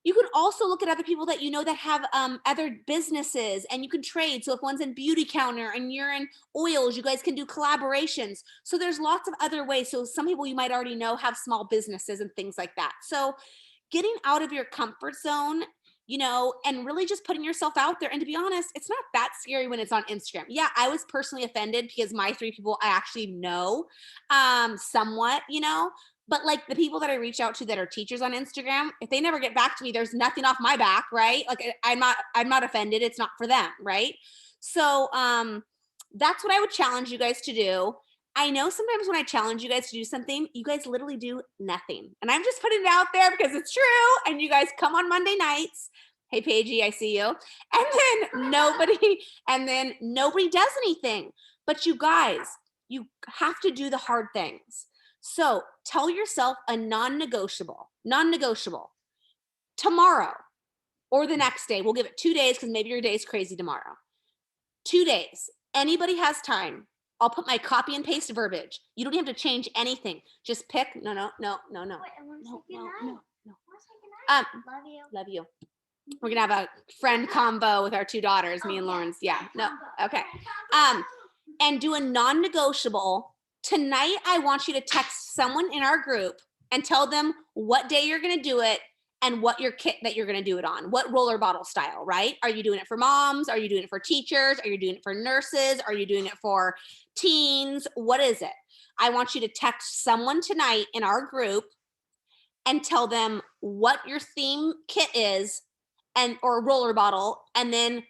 Speaker 1: You can also look at other people that you know that have other businesses and you can trade. So if one's in beauty counter and you're in oils, you guys can do collaborations. So there's lots of other ways. So some people you might already know have small businesses and things like that. So getting out of your comfort zone, and really just putting yourself out there. And to be honest, it's not that scary when it's on Instagram. Yeah, I was personally offended because my 3 people I actually know somewhat, but like the people that I reach out to that are teachers on Instagram, if they never get back to me, there's nothing off my back, right? Like I'm not offended. It's not for them, right? So that's what I would challenge you guys to do. I know sometimes when I challenge you guys to do something, you guys literally do nothing. And I'm just putting it out there because it's true. And you guys come on Monday nights. Hey, Paigey, I see you. And then nobody does anything. But you guys, you have to do the hard things. So tell yourself a non-negotiable. Tomorrow or the next day, we'll give it 2 days because maybe your day's crazy tomorrow. 2 days. Anybody has time. I'll put my copy and paste verbiage. You don't have to change anything. Just pick. No.
Speaker 3: Wait, I want to
Speaker 1: No.
Speaker 3: say goodnight.
Speaker 1: No.
Speaker 3: I want to say goodnight.
Speaker 1: Love
Speaker 3: Love you.
Speaker 1: Love you. We're gonna have a friend combo with our 2 daughters, me and Lauren's. Yeah. No. Okay. And do a non-negotiable. Tonight, I want you to text someone in our group and tell them what day you're gonna do it and what your kit that you're gonna do it on. What roller bottle style, right? Are you doing it for moms? Are you doing it for teachers? Are you doing it for nurses? Are you doing it for teens? What is it? I want you to text someone tonight in our group and tell them what your theme kit is or roller bottle, and then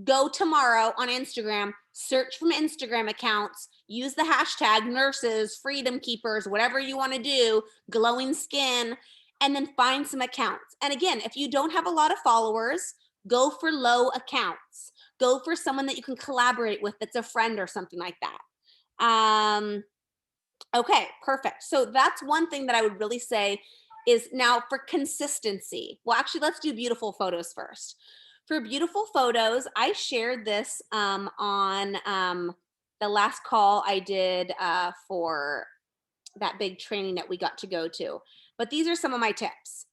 Speaker 1: go tomorrow on Instagram, search from Instagram accounts, use the hashtag nurses, freedom keepers, whatever you want to do, glowing skin, and then find some accounts. And again, if you don't have a lot of followers, go for low accounts. Go for someone that you can collaborate with that's a friend or something like that. Okay, perfect. So that's one thing that I would really say is now for consistency. Well, actually, let's do beautiful photos first. For beautiful photos, I shared this on the last call I did for that big training that we got to go to. But these are some of my tips.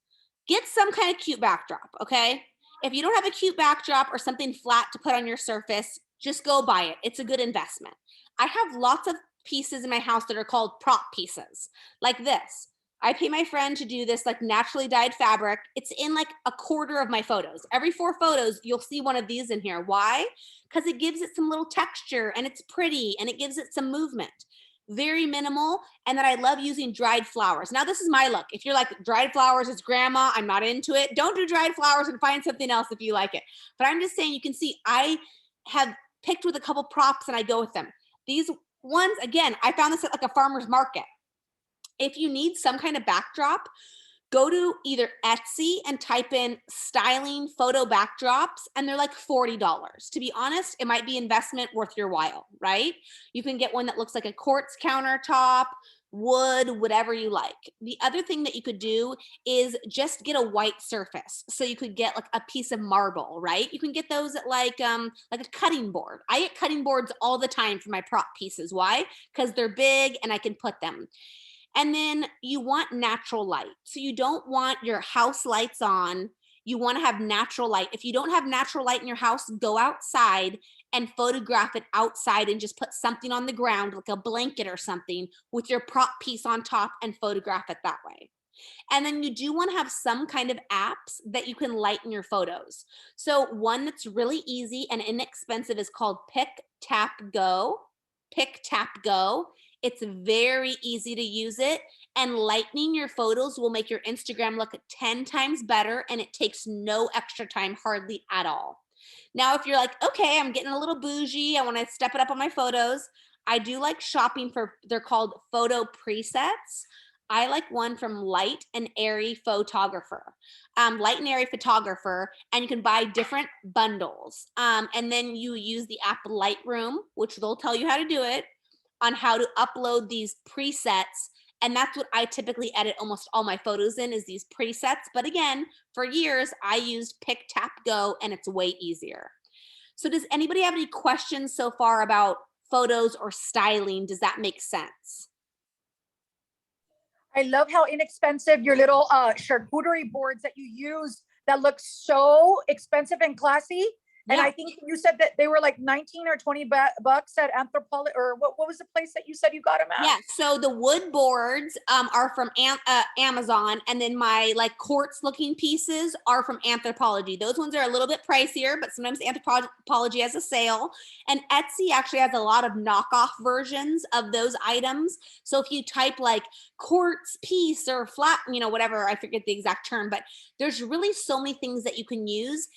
Speaker 1: Get some kind of cute backdrop, okay? If you don't have a cute backdrop or something flat to put on your surface, just go buy it. It's a good investment. I have lots of pieces in my house that are called prop pieces, like this. I pay my friend to do this like naturally dyed fabric. It's in like a quarter of my photos. Every 4 photos, you'll see one of these in here. Why? Because it gives it some little texture and it's pretty and it gives it some movement. Very minimal. And then I love using dried flowers. Now this is my look. If you're like dried flowers is grandma, I'm not into it. Don't do dried flowers and find something else if you like it. But I'm just saying, you can see I have picked with a couple props and I go with them. These ones, again, I found this at like a farmer's market. If you need some kind of backdrop, go to either Etsy and type in styling photo backdrops, and they're like $40. To be honest, it might be investment worth your while, right? You can get one that looks like a quartz countertop, wood, whatever you like. The other thing that you could do is just get a white surface. So you could get like a piece of marble, right? You can get those at like a cutting board. I get cutting boards all the time for my prop pieces. Why? Because they're big and I can put them. And then you want natural light. So you don't want your house lights on. You want to have natural light. If you don't have natural light in your house, go outside and photograph it outside and just put something on the ground, like a blanket or something, with your prop piece on top and photograph it that way. And then you do want to have some kind of apps that you can lighten your photos. So one that's really easy and inexpensive is called Pick Tap Go. Pick Tap Go. It's very easy to use it, and lightening your photos will make your Instagram look 10 times better, and it takes no extra time, hardly at all. Now, if you're like, okay, I'm getting a little bougie, I want to step it up on my photos, I do like shopping for, they're called photo presets. I like one from Light and Airy Photographer. Light and Airy Photographer, and you can buy different bundles. And then you use the app Lightroom, which they'll tell you how to do it, on how to upload these presets. And that's what I typically edit almost all my photos in, is these presets. But again, for years, I used Pick Tap Go, and it's way easier. So does anybody have any questions so far about photos or styling? Does that make sense?
Speaker 2: I love how inexpensive your little charcuterie boards that you use that look so expensive and classy. And
Speaker 1: Yeah.
Speaker 2: I think you said that they were like 19 or 20 bucks at Anthropology, or what was the place that you said you got them at?
Speaker 1: Yeah, so the wood boards are from Amazon, and then my like quartz looking pieces are from Anthropology. Those ones are a little bit pricier, but sometimes Anthropology has a sale. And Etsy actually has a lot of knockoff versions of those items. So if you type like quartz piece or flat, whatever, I forget the exact term, but there's really so many things that you can use.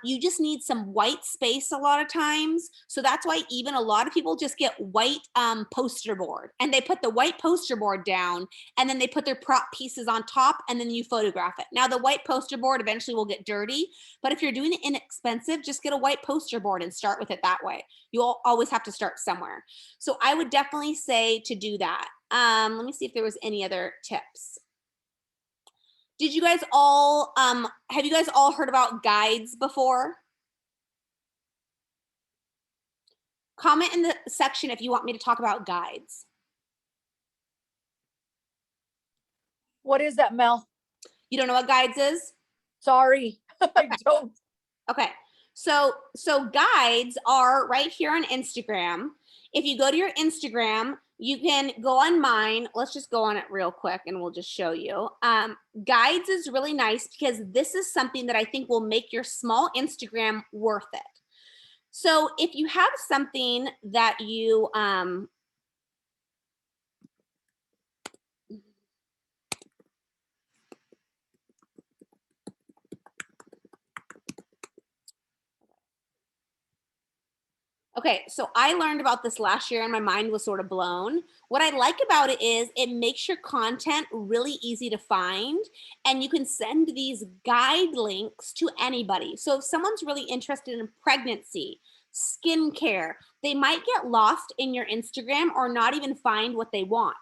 Speaker 1: You just need some white space a lot of times. So that's why even a lot of people just get white poster board, and they put the white poster board down, and then they put their prop pieces on top, and then you photograph it. Now the white poster board eventually will get dirty, but if you're doing it inexpensive, just get a white poster board and start with it that way. You'll always have to start somewhere. So I would definitely say to do that. Let me see if there was any other tips. Did you guys all, have you guys all heard about guides before? Comment in the section if you want me to talk about guides.
Speaker 2: What is that, Mel?
Speaker 1: You don't know what guides is?
Speaker 2: Sorry, I don't.
Speaker 1: Okay, so guides are right here on Instagram. If you go to your Instagram, you can go on mine. Let's just go on it real quick and we'll just show you. Guides is really nice because this is something that I think will make your small Instagram worth it. So if you have something that you, okay, so I learned about this last year and my mind was sort of blown. What I like about it is it makes your content really easy to find, and you can send these guide links to anybody. So if someone's really interested in pregnancy, skincare, they might get lost in your Instagram or not even find what they want.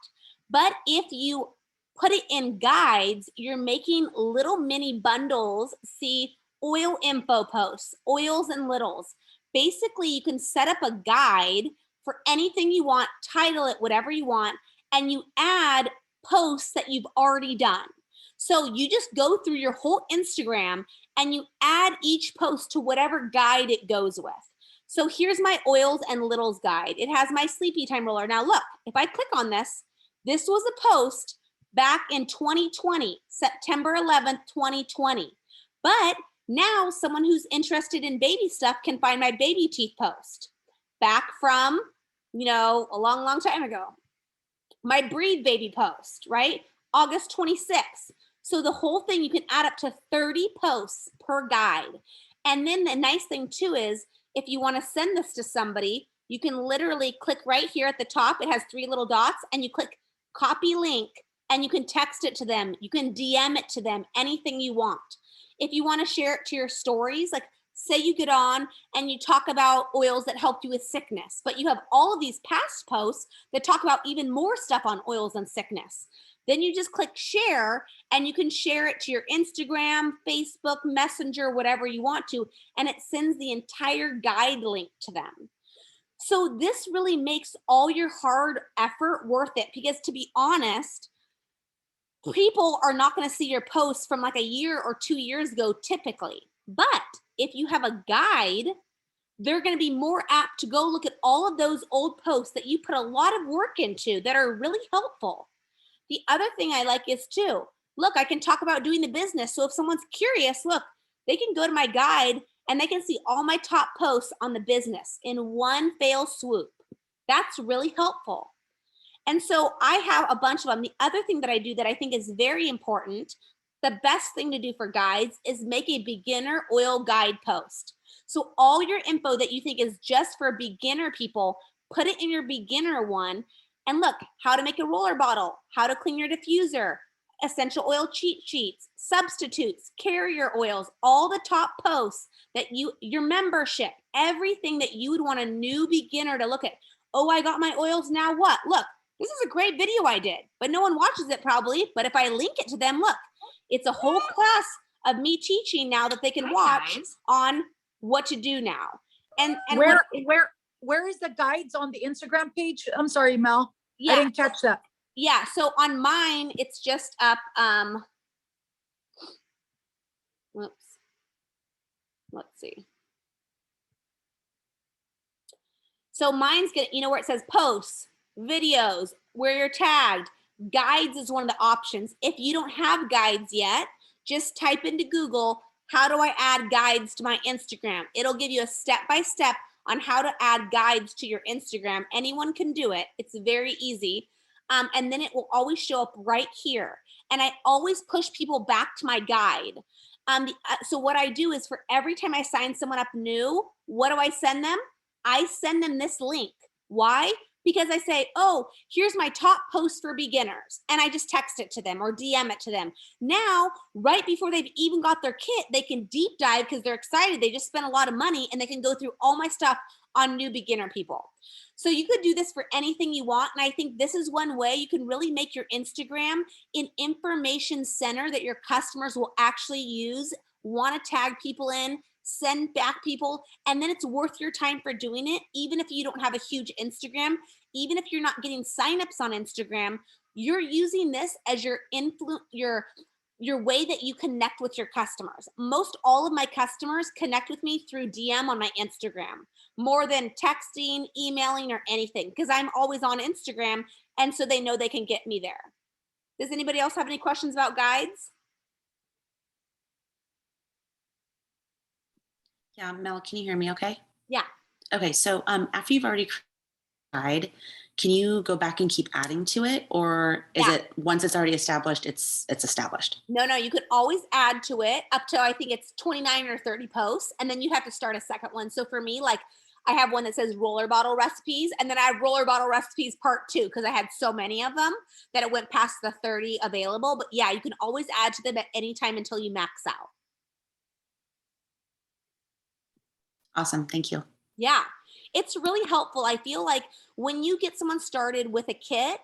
Speaker 1: But if you put it in guides, you're making little mini bundles. See, oil info posts, oils and littles. Basically, you can set up a guide for anything you want, title it whatever you want, and you add posts that you've already done. So you just go through your whole Instagram and you add each post to whatever guide it goes with. So here's my oils and littles guide. It has my sleepy time roller. Now look, if I click on this, this was a post back in 2020, September 11th, 2020. But now someone who's interested in baby stuff can find my baby teeth post back from, you know, a long, long time ago. My breathe baby post, right? August 26th. So the whole thing, you can add up to 30 posts per guide. And then the nice thing too is if you want to send this to somebody, you can literally click right here at the top. It has 3 little dots and you click copy link and you can text it to them. You can DM it to them, anything you want. If you want to share it to your stories, like say you get on and you talk about oils that helped you with sickness, but you have all of these past posts that talk about even more stuff on oils and sickness. Then you just click share and you can share it to your Instagram, Facebook, Messenger, whatever you want to, and it sends the entire guide link to them. So this really makes all your hard effort worth it because, to be honest, people are not going to see your posts from like a year or 2 years ago typically. But if you have a guide, they're going to be more apt to go look at all of those old posts that you put a lot of work into that are really helpful. The other thing I like is too, look, I can talk about doing the business. So if someone's curious, look, they can go to my guide and they can see all my top posts on the business in one fell swoop. That's really helpful. And so I have a bunch of them. The other thing that I do that I think is very important, the best thing to do for guides is make a beginner oil guide post. So all your info that you think is just for beginner people, put it in your beginner one. And look, how to make a roller bottle, how to clean your diffuser, essential oil cheat sheets, substitutes, carrier oils, all the top posts that your membership, everything that you would want a new beginner to look at. Oh, I got my oils, now what? Look, this is a great video I did, but no one watches it probably. But if I link it to them, look, it's a whole class of me teaching now that they can watch on what to do now. And
Speaker 2: where is the guides on the Instagram page? I'm sorry, Mel. Yeah. I didn't catch that.
Speaker 1: Yeah, so on mine, it's just up, whoops, let's see. So mine's gonna, you know where it says posts, videos, where you're tagged, guides is one of the options. If you don't have guides yet, just type into Google, how do I add guides to my Instagram? It'll give you a step-by-step on how to add guides to your Instagram. Anyone can do it. It's very easy. And then it will always show up right here. And I always push people back to my guide. So what I do is for every time I sign someone up new, what do I send them? I send them this link. Why? Because I say, oh, here's my top post for beginners. And I just text it to them or DM it to them. Now, right before they've even got their kit, they can deep dive because they're excited. They just spent a lot of money and they can go through all my stuff on new beginner people. So you could do this for anything you want. And I think this is one way you can really make your Instagram an information center that your customers will actually use, want to tag people in, send back people, and then it's worth your time for doing it. Even if you don't have a huge Instagram, even if you're not getting signups on Instagram, you're using this as your your way that you connect with your customers. Most all of my customers connect with me through DM on my Instagram more than texting, emailing, or anything, because I'm always on Instagram, and so they know they can get me there. Does anybody else have any questions about guides?
Speaker 4: Yeah, Mel, can you hear me okay?
Speaker 1: Yeah.
Speaker 4: Okay, so after you've already tried, can you go back and keep adding to it? Or is it once it's already established, it's established?
Speaker 1: No, you could always add to it up to, I think it's 29 or 30 posts, and then you have to start a second one. So for me, like I have one that says roller bottle recipes, and then I have roller bottle recipes part 2 because I had so many of them that it went past the 30 available. But yeah, you can always add to them at any time until you max out.
Speaker 4: Awesome, thank you.
Speaker 1: Yeah, it's really helpful. I feel like when you get someone started with a kit,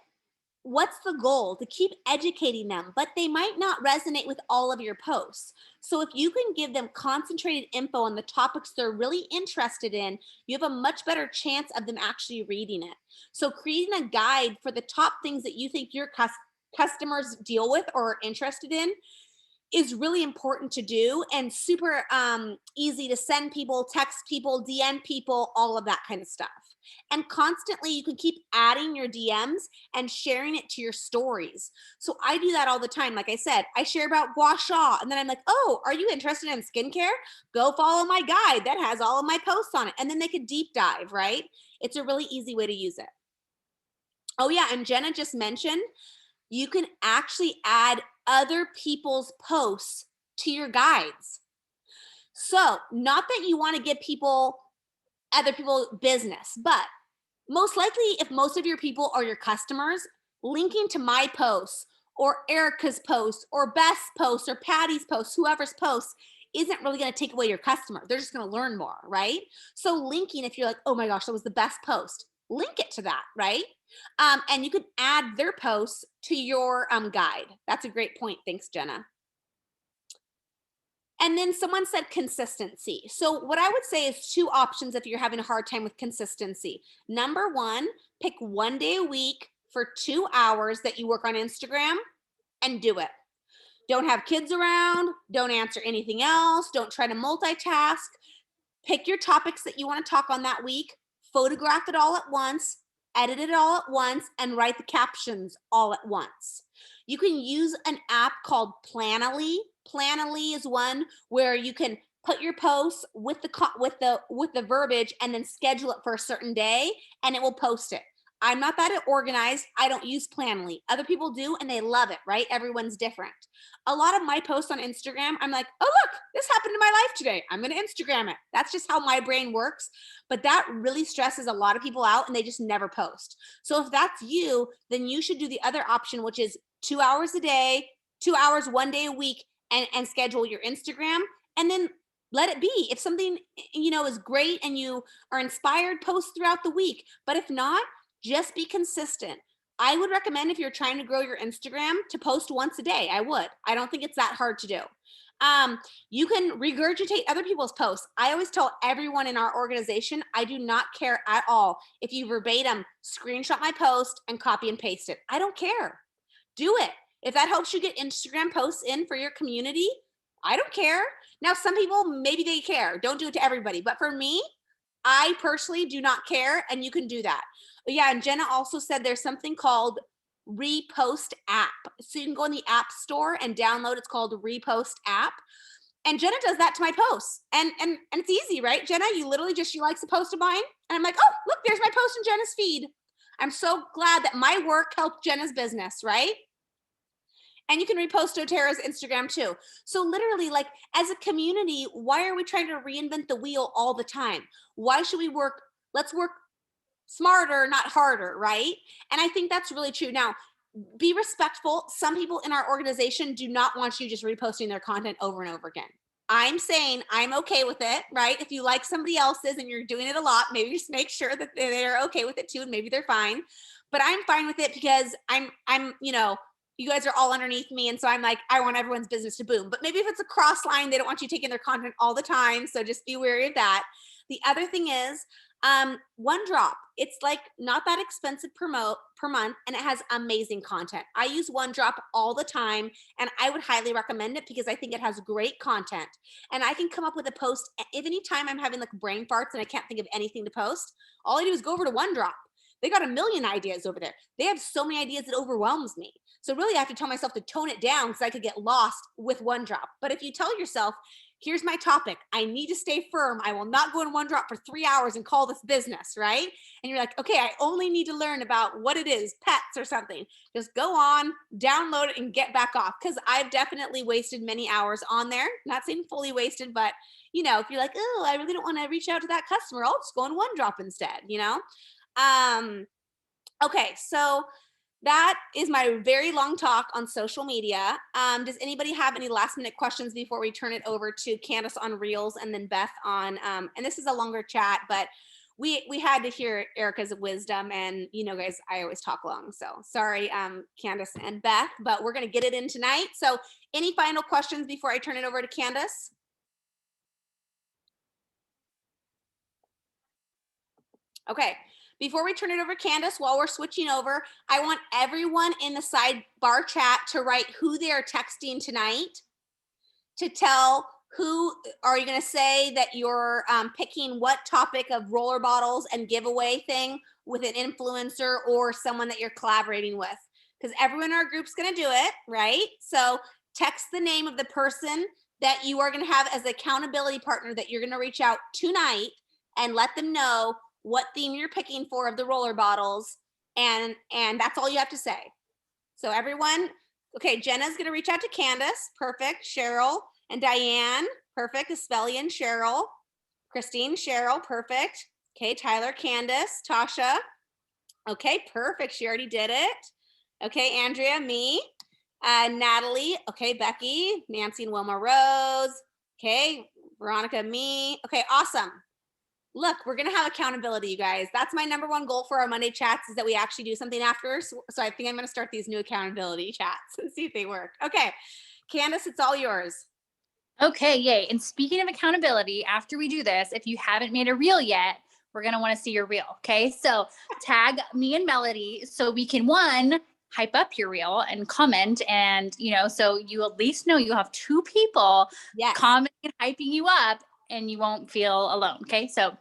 Speaker 1: what's the goal? To keep educating them, but they might not resonate with all of your posts. So if you can give them concentrated info on the topics they're really interested in, you have a much better chance of them actually reading it. So creating a guide for the top things that you think your customers deal with or are interested in is really important to do, and super easy to send people, text people, DM people, all of that kind of stuff. And constantly you can keep adding your DMs and sharing it to your stories. So I do that all the time. Like I said, I share about gua sha, and then I'm like, oh, are you interested in skincare? Go follow my guide that has all of my posts on it. And then they could deep dive, right? It's a really easy way to use it. Oh yeah, and Jenna just mentioned you can actually add other people's posts to your guides. So, not that you want to give other people business, but most likely, if most of your people are your customers, linking to my posts or Erica's posts or Beth's posts or Patty's posts, whoever's posts, isn't really going to take away your customer. They're just going to learn more, right? So linking, if you're like, oh my gosh, that was the best post, link it to that, right? And you can add their posts to your guide. That's a great point. Thanks, Jenna. And then someone said consistency. So what I would say is 2 options if you're having a hard time with consistency. Number 1, pick 1 day a week for 2 hours that you work on Instagram and do it. Don't have kids around. Don't answer anything else. Don't try to multitask. Pick your topics that you want to talk on that week. Photograph it all at once. Edit it all at once and write the captions all at once. You can use an app called Planoly. Planoly is one where you can put your posts with the verbiage and then schedule it for a certain day and it will post it. I'm not that organized. I don't use Planoly. Other people do and they love it, right? Everyone's different. A lot of my posts on Instagram, I'm like, oh, look, this happened in my life today. I'm going to Instagram it. That's just how my brain works. But that really stresses a lot of people out and they just never post. So if that's you, then you should do the other option, which is 2 hours a day, 2 hours, 1 day a week, and schedule your Instagram and then let it be. If something, is great and you are inspired, post throughout the week. But if not, just be consistent. I would recommend if you're trying to grow your Instagram to post once a day. I would. I don't think it's that hard to do. You can regurgitate other people's posts. I always tell everyone in our organization, I do not care at all if you verbatim screenshot my post and copy and paste it. I don't care. Do it. If that helps you get Instagram posts in for your community, I don't care. Now, some people, maybe they care. Don't do it to everybody. But for me, I personally do not care, and you can do that. But yeah, and Jenna also said there's something called Repost App. So you can go in the App Store and download. It's called Repost App. And Jenna does that to my posts. And it's easy, right? Jenna, you literally she likes a post of mine. And I'm like, oh, look, there's my post in Jenna's feed. I'm so glad that my work helped Jenna's business, right? And you can repost doTERRA's Instagram too. So literally, like, as a community, why are we trying to reinvent the wheel all the time? Why should we let's work smarter, not harder, right? And I think that's really true. Now, be respectful. Some people in our organization do not want you just reposting their content over and over again. I'm saying I'm okay with it, right? If you like somebody else's and you're doing it a lot, maybe just make sure that they're okay with it too, and maybe they're fine. But I'm fine with it because I'm, you guys are all underneath me. And so I'm like, I want everyone's business to boom. But maybe if it's a cross line, they don't want you taking their content all the time. So just be wary of that. The other thing is, OneDrop. It's like not that expensive per month, and it has amazing content. I use OneDrop all the time, and I would highly recommend it because I think it has great content. And I can come up with a post if anytime I'm having like brain farts and I can't think of anything to post. All I do is go over to OneDrop. They got a million ideas over there. They have so many ideas it overwhelms me. So really I have to tell myself to tone it down because I could get lost with OneDrop. But if you tell yourself, here's my topic, I need to stay firm, I will not go in OneDrop for 3 hours and call this business, right? And you're like, okay, I only need to learn about what it is, pets or something. Just go on, download it, and get back off. Because I've definitely wasted many hours on there. Not saying fully wasted, but if you're like, oh, I really don't want to reach out to that customer, I'll just go on OneDrop instead, Okay, so that is my very long talk on social media. Does anybody have any last minute questions before we turn it over to Candace on Reels and then Beth on, and this is a longer chat, but we had to hear Erica's wisdom, and guys, I always talk long, so sorry, Candace and Beth, but we're gonna get it in tonight. So any final questions before I turn it over to Candace? Okay. Before we turn it over to Candace, while we're switching over, I want everyone in the sidebar chat to write who they are texting tonight, to tell who are you going to say that you're picking what topic of roller bottles and giveaway thing with an influencer or someone that you're collaborating with, because everyone in our group's going to do it, right? So text the name of the person that you are going to have as accountability partner that you're going to reach out tonight and let them know what theme you're picking for of the roller bottles, and that's all you have to say. So everyone, okay, Jenna's gonna reach out to Candace, perfect. Cheryl and Diane, perfect. Espellian, Cheryl. Christine, Cheryl, perfect. Okay, Tyler, Candace, Tasha. Okay, perfect, she already did it. Okay, Andrea, me. Natalie, okay, Becky, Nancy and Wilma Rose. Okay, Veronica, me. Okay, awesome. Look, we're going to have accountability, you guys. That's my number one goal for our Monday chats, is that we actually do something after. So I think I'm going to start these new accountability chats and see if they work. Okay, Candace, it's all yours.
Speaker 5: Okay, yay. And speaking of accountability, after we do this, if you haven't made a reel yet, we're going to want to see your reel. Okay, so tag me and Melody so we can, one, hype up your reel and comment, and so you at least know you have two people commenting and hyping you up, and you won't feel alone. Okay. So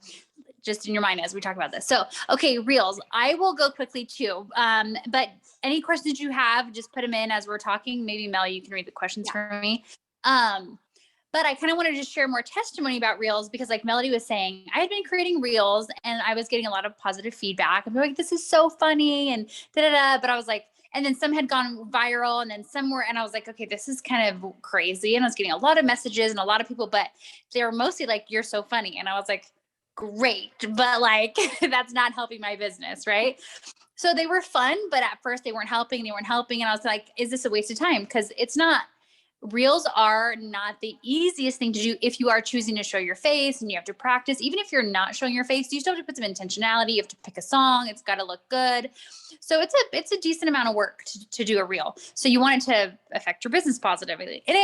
Speaker 5: just in your mind as we talk about this. So, okay, reels, I will go quickly too. But any questions you have, just put them in as we're talking. Maybe Mel, you can read the questions for me. But I kind of wanted to share more testimony about reels because, like Melody was saying, I had been creating reels and I was getting a lot of positive feedback. I'm like, this is so funny and but I was like, and then some had gone viral and then some were, and I was like, okay, this is kind of crazy. And I was getting a lot of messages and a lot of people, but they were mostly like, you're so funny. And I was like, great, but like, that's not helping my business. Right. So they were fun, but at first they weren't helping. And I was like, is this a waste of time? Because it's not. Reels are not the easiest thing to do if you are choosing to show your face and you have to practice. Even if you're not showing your face, you still have to put some intentionality. You have to pick a song. It's got to look good. So it's a decent amount of work to do a reel. So you want it to affect your business positively. And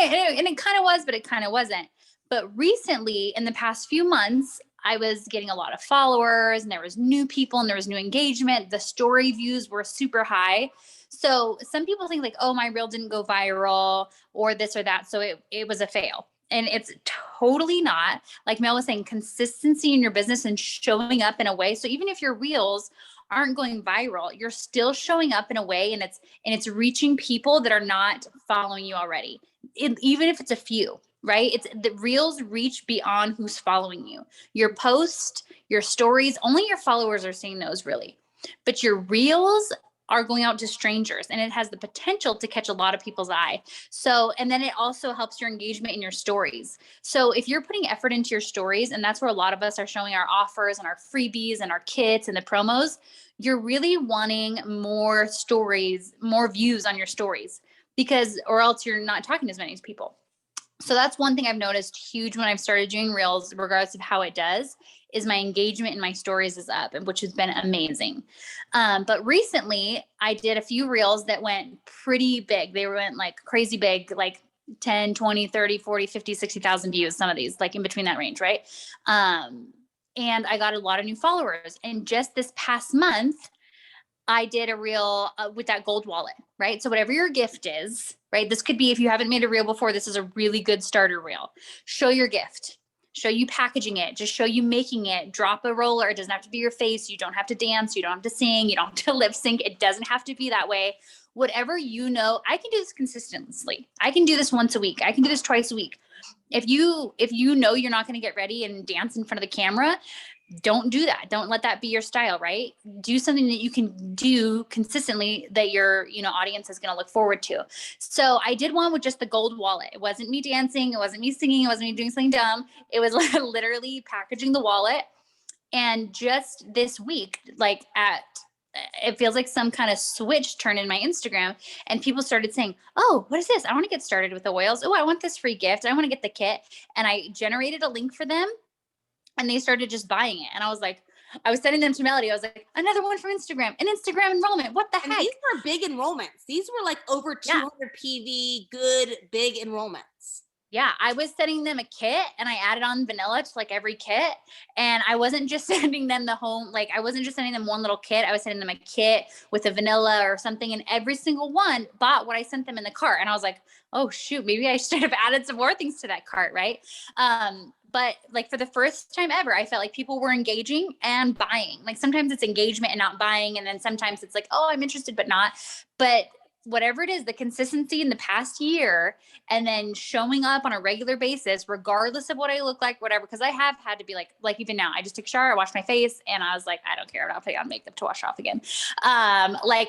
Speaker 5: it kind of was, but it kind of wasn't. But recently, in the past few months, I was getting a lot of followers and there was new people and there was new engagement. The story views were super high. So some people think like, oh, my reel didn't go viral or this or that. So it was a fail. And it's totally not. Like Mel was saying, consistency in your business and showing up in a way. So even if your reels aren't going viral, you're still showing up in a way and it's reaching people that are not following you already. Even if it's a few, right? It's the reels reach beyond who's following you. Your post, your stories, only your followers are seeing those really. But your reels are going out to strangers, and it has the potential to catch a lot of people's eye. So, and then it also helps your engagement in your stories. So if you're putting effort into your stories, and that's where a lot of us are showing our offers and our freebies and our kits and the promos, you're really wanting more stories, more views on your stories, because, or else you're not talking to as many people. So that's one thing I've noticed huge when I've started doing reels, regardless of how it does, is my engagement in my stories is up, which has been amazing. But recently I did a few reels that went pretty big. They went like crazy big, like 10, 20, 30, 40, 50, 60,000 views, some of these, like in between that range, right? And I got a lot of new followers. And just this past month, I did a reel with that gold wallet, right? So whatever your gift is, right? This could be, if you haven't made a reel before, this is a really good starter reel. Show your gift, show you packaging it, just show you making it, drop a roller. It doesn't have to be your face. You don't have to dance. You don't have to sing. You don't have to lip sync. It doesn't have to be that way. Whatever, you know, I can do this consistently. I can do this once a week. I can do this twice a week. If you know you're not going to get ready and dance in front of the camera, don't do that. Don't let that be your style, right? Do something that you can do consistently that your, audience is going to look forward to. So I did one with just the gold wallet. It wasn't me dancing. It wasn't me singing. It wasn't me doing something dumb. It was literally packaging the wallet. And just this week, it feels like some kind of switch turned in my Instagram, and people started saying, oh, what is this? I want to get started with the oils. Oh, I want this free gift. I want to get the kit. And I generated a link for them, and they started just buying it. And I was sending them to Melody. I was like, another one from Instagram, an Instagram enrollment. What the
Speaker 1: And
Speaker 5: heck?
Speaker 1: these were big enrollments. These were like over 200 PV, good, big enrollments.
Speaker 5: Yeah, I was sending them a kit, and I added on vanilla to like every kit. And I wasn't just sending them I wasn't just sending them one little kit. I was sending them a kit with a vanilla or something. And every single one bought what I sent them in the cart. And I was like, oh shoot, maybe I should have added some more things to that cart, right? But like for the first time ever, I felt like people were engaging and buying. Like sometimes it's engagement and not buying. And then sometimes it's like, oh, I'm interested, but not. But whatever it is, the consistency in the past year, and then showing up on a regular basis, regardless of what I look like, whatever, because I have had to be like even now, I just took a shower, I washed my face, and I was like, I don't care, I'm not putting on makeup to wash off again.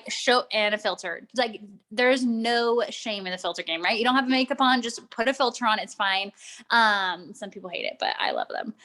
Speaker 5: Show and a filter. Like there's no shame in the filter game, right? You don't have makeup on, just put a filter on, it's fine. Some people hate it, but I love them.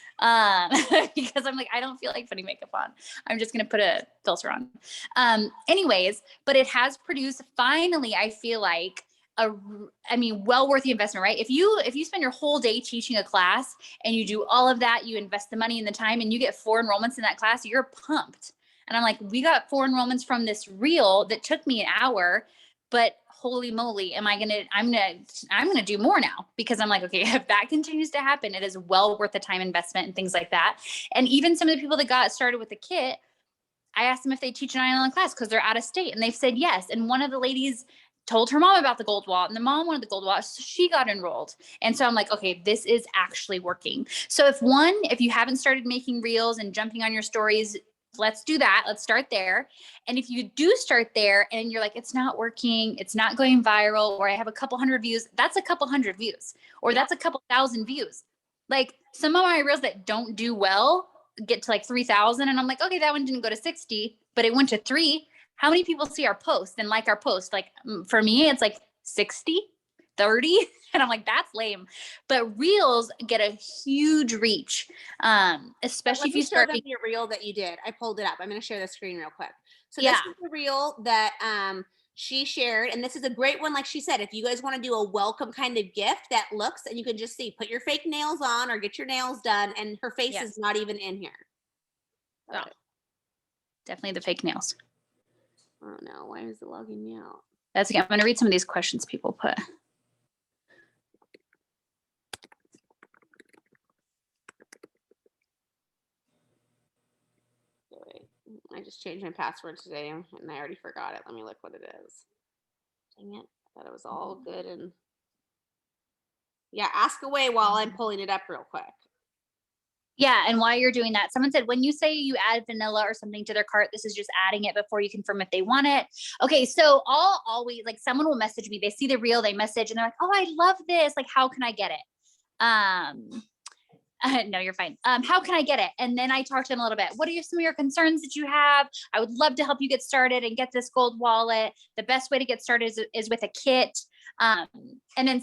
Speaker 5: Because I'm like, I don't feel like putting makeup on. I'm just going to put a filter on. Anyways, but it has produced, finally, I feel like well worth the investment, right? If you spend your whole day teaching a class and you do all of that, you invest the money and the time, and you get 4 enrollments in that class, you're pumped. And I'm like, we got 4 enrollments from this reel that took me an hour, but holy moly, I'm gonna do more now, because I'm like, okay, if that continues to happen, it is well worth the time investment and things like that. And even some of the people that got started with the kit, I asked them if they teach an island class because they're out of state, and they've said yes. And one of the ladies told her mom about the gold wallet, and the mom wanted the gold wallet, so she got enrolled. And so I'm like, okay, this is actually working. So if you haven't started making reels and jumping on your stories, let's do that. Let's start there. And if you do start there and you're like, it's not working, it's not going viral, or I have a couple hundred views, that's a couple hundred views, or that's a couple thousand views. Like some of my reels that don't do well get to like 3,000, and I'm like, okay, that one didn't go to 60, but it went to 3. How many people see our post and like our post? Like for me, it's like 60, 30. And I'm like, that's lame. But reels get a huge reach, especially if you start
Speaker 1: them your reel that you did. I pulled it up. I'm going to share the screen real quick. So
Speaker 5: Yeah.
Speaker 1: This is the reel that she shared, and this is a great one. Like she said, if you guys want to do a welcome kind of gift that looks, and you can just see, put your fake nails on or get your nails done, and her face is not even in here.
Speaker 5: Oh, definitely the fake nails.
Speaker 1: Oh no, why is it logging me out?
Speaker 5: That's okay. I'm going to read some of these questions people put.
Speaker 1: Wait, I just changed my password today and I already forgot it. Let me look what it is. Dang it. I thought it was all good. And yeah, ask away while I'm pulling it up real quick.
Speaker 5: Yeah, and while you're doing that, someone said, when you say you add vanilla or something to their cart, this is just adding it before you confirm if they want it. Okay, so I'll always, like, someone will message me, they see the reel, they message, and they're like, oh, I love this. Like, how can I get it? No, you're fine. How can I get it? And then I talked to them a little bit. What are some of your concerns that you have? I would love to help you get started and get this gold wallet. The best way to get started is with a kit. And then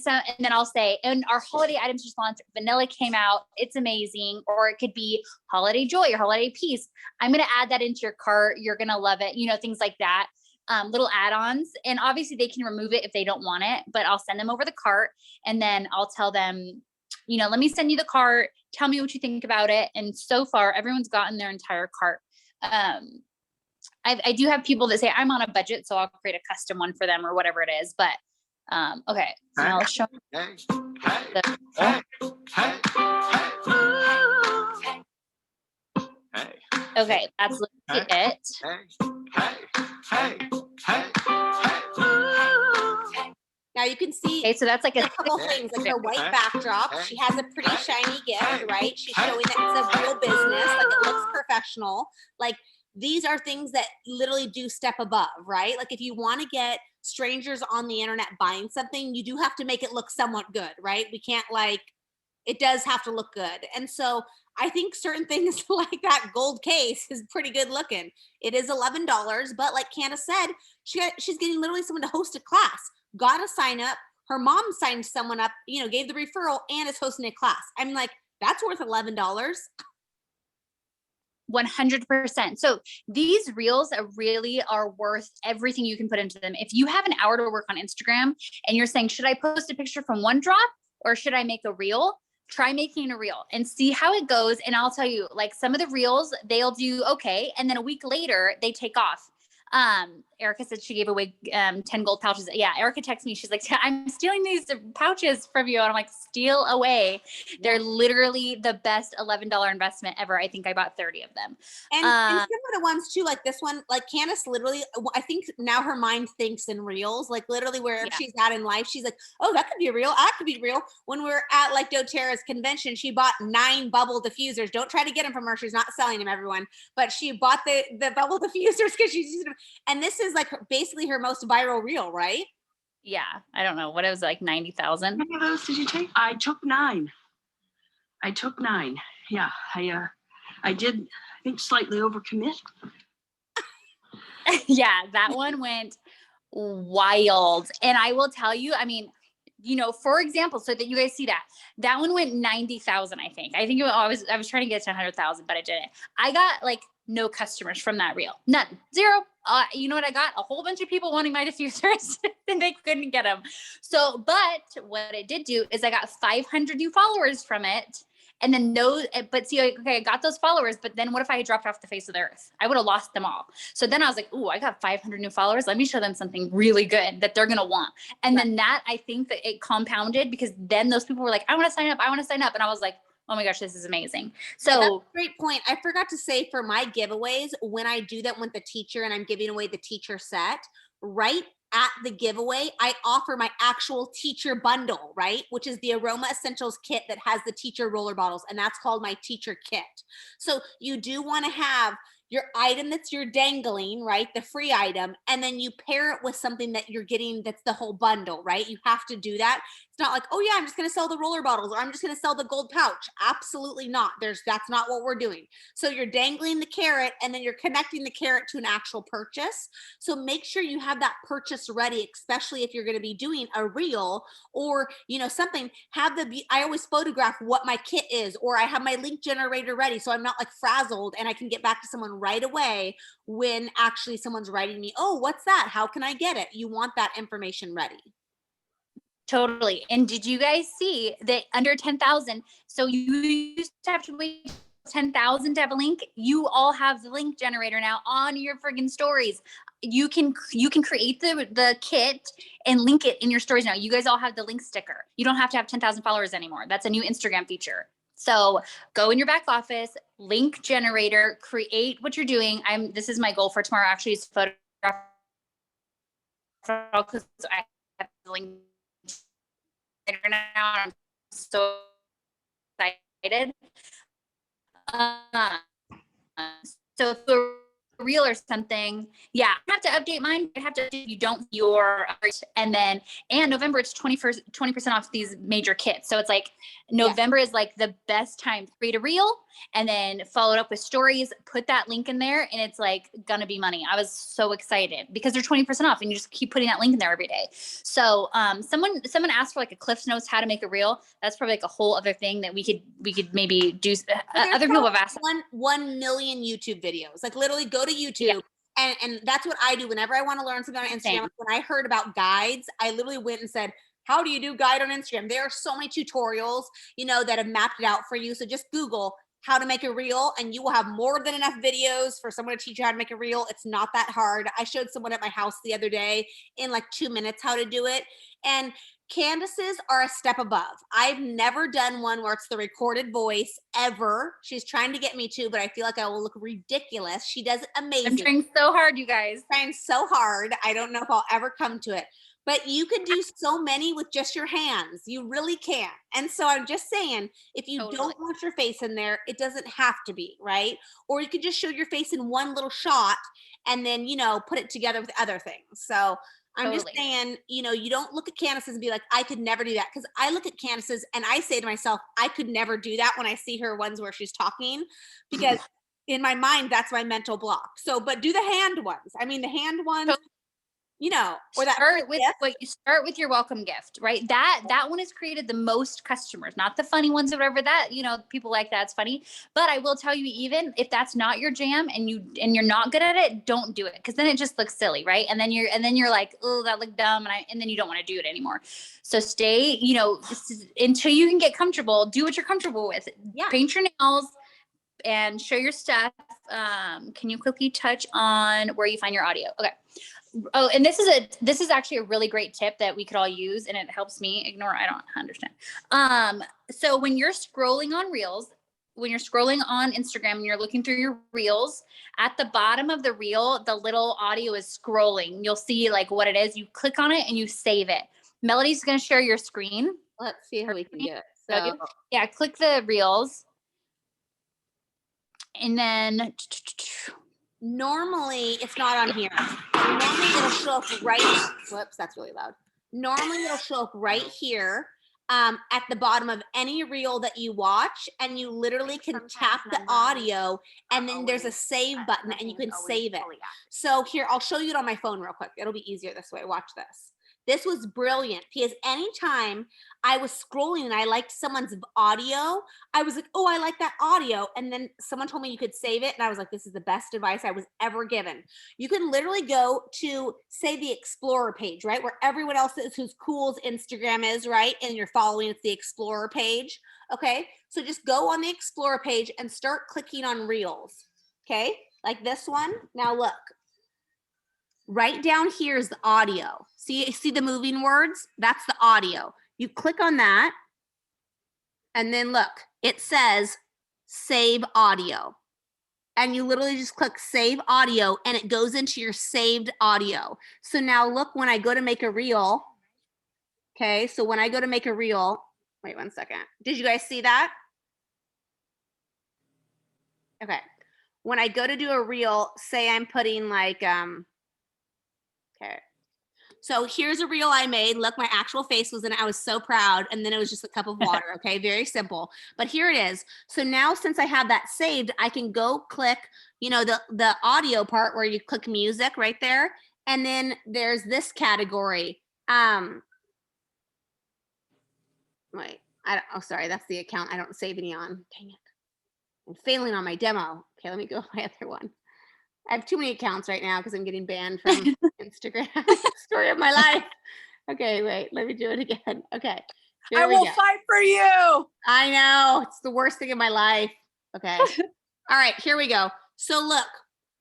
Speaker 5: I'll say, and our holiday items just launched. Vanilla came out. It's amazing. Or it could be holiday joy or holiday peace. I'm going to add that into your cart. You're going to love it. Things like that. Little add-ons, and obviously they can remove it if they don't want it, but I'll send them over the cart, and then I'll tell them, let me send you the cart. Tell me what you think about it. And so far, everyone's gotten their entire cart. I do have people that say I'm on a budget, so I'll create a custom one for them or whatever it is. But okay, so now let's show. Okay, that's it.
Speaker 1: Now you can see
Speaker 5: Okay, so that's like
Speaker 1: a couple things, like her white backdrop. She has a pretty shiny gift, right? She's showing that it's a real business, like it looks professional. Like these are things that literally do step above, right? Like if you want to get strangers on the internet buying something, you do have to make it look somewhat good, right? We can't it does have to look good. And so I think certain things like that gold case is pretty good looking. It is $11, but like Candace said, she's getting literally someone to host a class, got a sign up. Her mom signed someone up, gave the referral and is hosting a class. I'm like, that's worth $11.
Speaker 5: 100%. So these reels really are worth everything you can put into them. If you have an hour to work on Instagram and you're saying, should I post a picture from one drop or should I make a reel? Try making a reel and see how it goes. And I'll tell you, like some of the reels, they'll do okay. And then a week later they take off. Erica said she gave away 10 gold pouches. Yeah, Erica texted me. She's like, I'm stealing these pouches from you. And I'm like, steal away. They're literally the best $11 investment ever. I think I bought 30 of them.
Speaker 1: And some of the ones too, like this one, like Candace literally, I think now her mind thinks in reels, like literally wherever she's at in life, she's like, oh, that could be real. That could be real. When we were at like doTERRA's convention, she bought 9 bubble diffusers. Don't try to get them from her. She's not selling them, everyone. But she bought the bubble diffusers because she's using them. And this is like basically her most viral reel, right?
Speaker 5: Yeah. I don't know what it was, like 90,000.
Speaker 6: How many of those did you take? I took 9. Yeah, I did, I think, slightly overcommit.
Speaker 5: Yeah, that one went wild. And I will tell you, I mean, for example, so that you guys see that one went 90,000, I think. I think I was trying to get to 100,000, but I didn't. I got like no customers from that reel. None. 0. You know what I got? A whole bunch of people wanting my diffusers and they couldn't get them. So, but what it did do is I got 500 new followers from it. And then I got those followers, but then what if I had dropped off the face of the earth? I would have lost them all. So then I was like, ooh, I got 500 new followers. Let me show them something really good that they're going to want. And then that, I think that it compounded because then those people were like, I want to sign up. And I was like, oh my gosh, this is amazing. So
Speaker 1: that's a great point. I forgot to say for my giveaways, when I do that with the teacher and I'm giving away the teacher set, right at the giveaway, I offer my actual teacher bundle, right? Which is the Aroma Essentials kit that has the teacher roller bottles. And that's called my teacher kit. So you do want to have your item that's you're dangling, right? The free item. And then you pair it with something that you're getting that's the whole bundle, right? You have to do that. It's not like, oh yeah, I'm just going to sell the roller bottles or I'm just going to sell the gold pouch. Absolutely not. That's not what we're doing. So you're dangling the carrot and then you're connecting the carrot to an actual purchase. So make sure you have that purchase ready, especially if you're going to be doing a reel or, something. I always photograph what my kit is, or I have my link generator ready. So I'm not like frazzled and I can get back to someone right away when actually someone's writing me, oh, what's that? How can I get it? You want that information ready.
Speaker 5: Totally. And did you guys see that under 10,000? So you used to have to wait 10,000 to have a link. You all have the link generator now on your friggin' stories. You can create the kit and link it in your stories now. You guys all have the link sticker. You don't have to have 10,000 followers anymore. That's a new Instagram feature. So go in your back office, link generator, create what you're doing. This is my goal for tomorrow, actually, is photograph because I have the link now. I'm so excited. So reel or something. Yeah, I have to update mine. I have to, if you don't, your, and then, and November, it's 20% off these major kits. So it's like November is like the best time to create a reel and then follow it up with stories, put that link in there, and it's like gonna be money. I was so excited because they're 20% off and you just keep putting that link in there every day. So someone asked for like a Cliff Notes how to make a reel. That's probably like a whole other thing that we could maybe do. Other people have asked
Speaker 1: 1 million YouTube videos. Like literally go to YouTube. And that's what I do whenever I want to learn something on Instagram.
Speaker 5: Same.
Speaker 1: When I heard about guides, I literally went and said, how do you do guide on Instagram? There are so many tutorials, you know, that have mapped it out for you. So just Google how to make a reel and you will have more than enough videos for someone to teach you how to make a reel. It's not that hard. I showed someone at my house the other day in like 2 minutes how to do it. And Candace's are a step above. I've never done one where it's the recorded voice ever. She's trying to get me to, but I feel like I will look ridiculous. She does it amazing.
Speaker 5: I'm trying so hard, you guys.
Speaker 1: Trying so hard. I don't know if I'll ever come to it. But you can do so many with just your hands. You really can. And so I'm just saying, if you don't want your face in there, it doesn't have to be, right? Or you could just show your face in one little shot and then, you know, put it together with other things. So I'm just saying, you know, you don't look at Candace's and be like, I could never do that. Because I look at Candace's and I say to myself, I could never do that when I see her ones where she's talking, because in my mind, that's my mental block. So, but do the hand ones. I mean, the hand ones, you know, or that
Speaker 5: start with your welcome gift, right? That one has created the most customers, not the funny ones or whatever that, you know, people like that's funny. But I will tell you, even if that's not your jam and you're not good at it, don't do it, because then it just looks silly, right? And then you're like, oh, that looked dumb, and then you don't want to do it anymore. So stay, you know, until you can get comfortable, do what you're comfortable with. Paint your nails and show your stuff. Can you quickly touch on where you find your audio? Okay. Oh, and this is actually a really great tip that we could all use, and it helps me ignore. I don't understand. So when you're scrolling on Reels, when you're scrolling on Instagram and you're looking through your Reels, at the bottom of the reel, the little audio is scrolling. You'll see like what it is. You click on it and you save it. Melody's going to share your screen.
Speaker 1: Let's see how we can do it. So
Speaker 5: yeah, click the Reels, and then
Speaker 1: normally it's not on here. Normally it'll show up right, whoops, that's really loud. Normally it'll show up right here at the bottom of any reel that you watch, and you literally can tap the audio and then there's a save button and you can save it. So here, I'll show you it on my phone real quick. It'll be easier this way. Watch this. This was brilliant because anytime I was scrolling and I liked someone's audio, I was like, oh, I like that audio. And then someone told me you could save it. And I was like, this is the best advice I was ever given. You can literally go to, say, the Explorer page, right? Where everyone else is who's cool's Instagram is, right? And you're following, it's the Explorer page. Okay. So just go on the Explorer page and start clicking on Reels. Okay. Like this one. Now look. Right down here is the audio. See the moving words? That's the audio. You click on that, and then look, it says save audio. And you literally just click save audio, and it goes into your saved audio. So now look, when I go to make a reel, okay, so when I go to make a reel, wait 1 second. Did you guys see that? Okay. When I go to do a reel, say I'm putting like, okay. So here's a reel I made. Look, my actual face was in it. I was so proud. And then it was just a cup of water. Okay. Very simple. But here it is. So now since I have that saved, I can go click, you know, the audio part where you click music right there. And then there's this category. Wait, oh, sorry. That's the account I don't save any on. Dang it. I'm failing on my demo. Okay. Let me go with my other one. I have too many accounts right now because I'm getting banned from Instagram. Story of my life. Okay, wait, let me do it again. Okay.
Speaker 2: I will fight for you.
Speaker 1: I know. It's the worst thing in my life. Okay. All right, here we go. So look,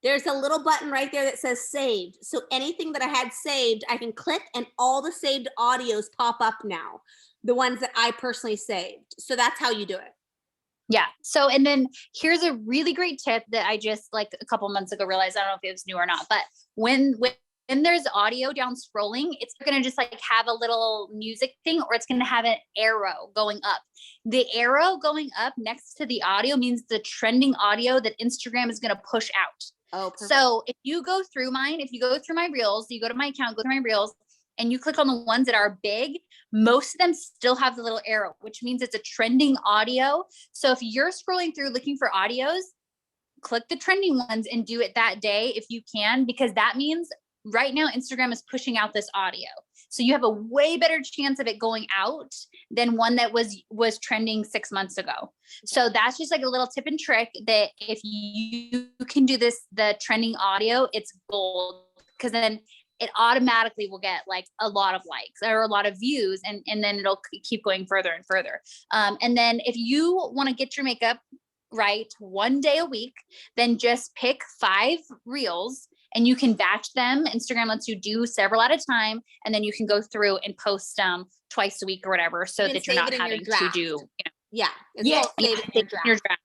Speaker 1: there's a little button right there that says saved. So anything that I had saved, I can click and all the saved audios pop up now. The ones that I personally saved. So that's how you do it.
Speaker 5: Yeah. So, and then here's a really great tip that I just like a couple months ago realized, I don't know if it was new or not, but when there's audio down scrolling, it's going to just like have a little music thing, or it's going to have an arrow going up. The arrow going up next to the audio means the trending audio that Instagram is going to push out.
Speaker 1: Oh, perfect.
Speaker 5: So if you go through mine, if you go through my reels, you go to my account, go through my reels, and you click on the ones that are big, most of them still have the little arrow, which means it's a trending audio. So if you're scrolling through looking for audios, click the trending ones and do it that day if you can, because that means right now Instagram is pushing out this audio. So you have a way better chance of it going out than one that was trending 6 months ago. So that's just like a little tip and trick that if you can do this, the trending audio, it's gold, because then it automatically will get like a lot of likes or a lot of views, and then it'll keep going further and further. And then if you want to get your makeup right 1 day a week, then just pick 5 reels and you can batch them. Instagram lets you do several at a time, and then you can go through and post them twice a week or whatever, so
Speaker 1: You can
Speaker 5: that you're
Speaker 1: save
Speaker 5: not
Speaker 1: it in your
Speaker 5: having to
Speaker 1: draft.
Speaker 5: do, you know,
Speaker 1: Yeah. It's
Speaker 5: yeah,
Speaker 1: called save it in your
Speaker 5: your
Speaker 1: draft.
Speaker 5: draft.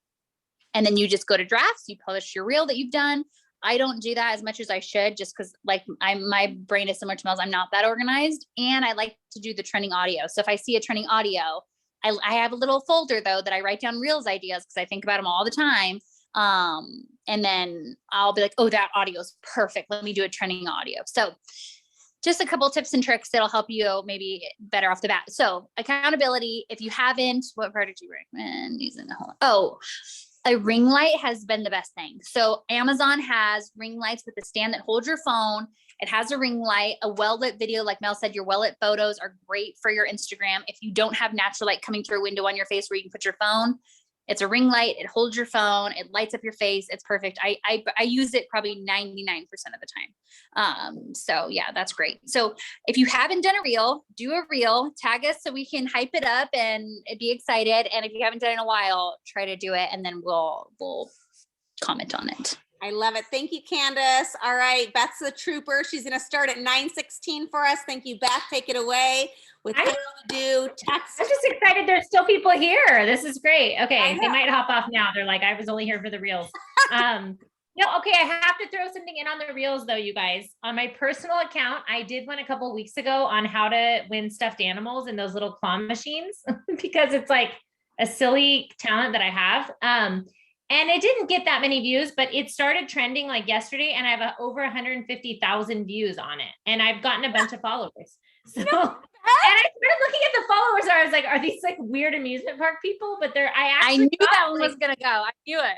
Speaker 5: And then you just go to drafts, you publish your reel that you've done. I don't do that as much as I should, just because like my brain is similar to Mel's. I'm not that organized, and I like to do the trending audio. So if I see a trending audio, I have a little folder though that I write down reels ideas because I think about them all the time. And then I'll be like, oh, that audio is perfect. Let me do a trending audio. So just a couple tips and tricks that'll help you maybe better off the bat. So accountability, if you haven't, what part did you recommend using the whole? Oh, a ring light has been the best thing. So Amazon has ring lights with a stand that holds your phone. It has a ring light, a well-lit video. Like Mel said, your well-lit photos are great for your Instagram. If you don't have natural light coming through a window on your face where you can put your phone, it's a ring light. It holds your phone. It lights up your face. It's perfect. I use it probably 99% of the time. So yeah, that's great. So if you haven't done a reel, do a reel, tag us so we can hype it up and be excited. And if you haven't done it in a while, try to do it, and then we'll comment on it.
Speaker 1: I love it. Thank you, Candace. All right, Beth's the trooper. She's going to start at 9:16 for us. Thank you, Beth. Take it away. Without ado, text.
Speaker 7: I'm just excited there's still people here. This is great.
Speaker 1: I
Speaker 7: Okay,
Speaker 1: know.
Speaker 7: they might hop off now. They're like, I was only here for the reels. No, okay, I have to throw something in on the reels though, you guys. On my personal account, I did one a couple of weeks ago on how to win stuffed animals in those little claw machines because it's like a silly talent that I have. And it didn't get that many views, but it started trending like yesterday, and I have over 150,000 views on it, and I've gotten a bunch of followers. So, and I started looking at the followers, and I was like, "Are these like weird amusement park people?" But they're.
Speaker 5: I knew that one was gonna go. I knew it.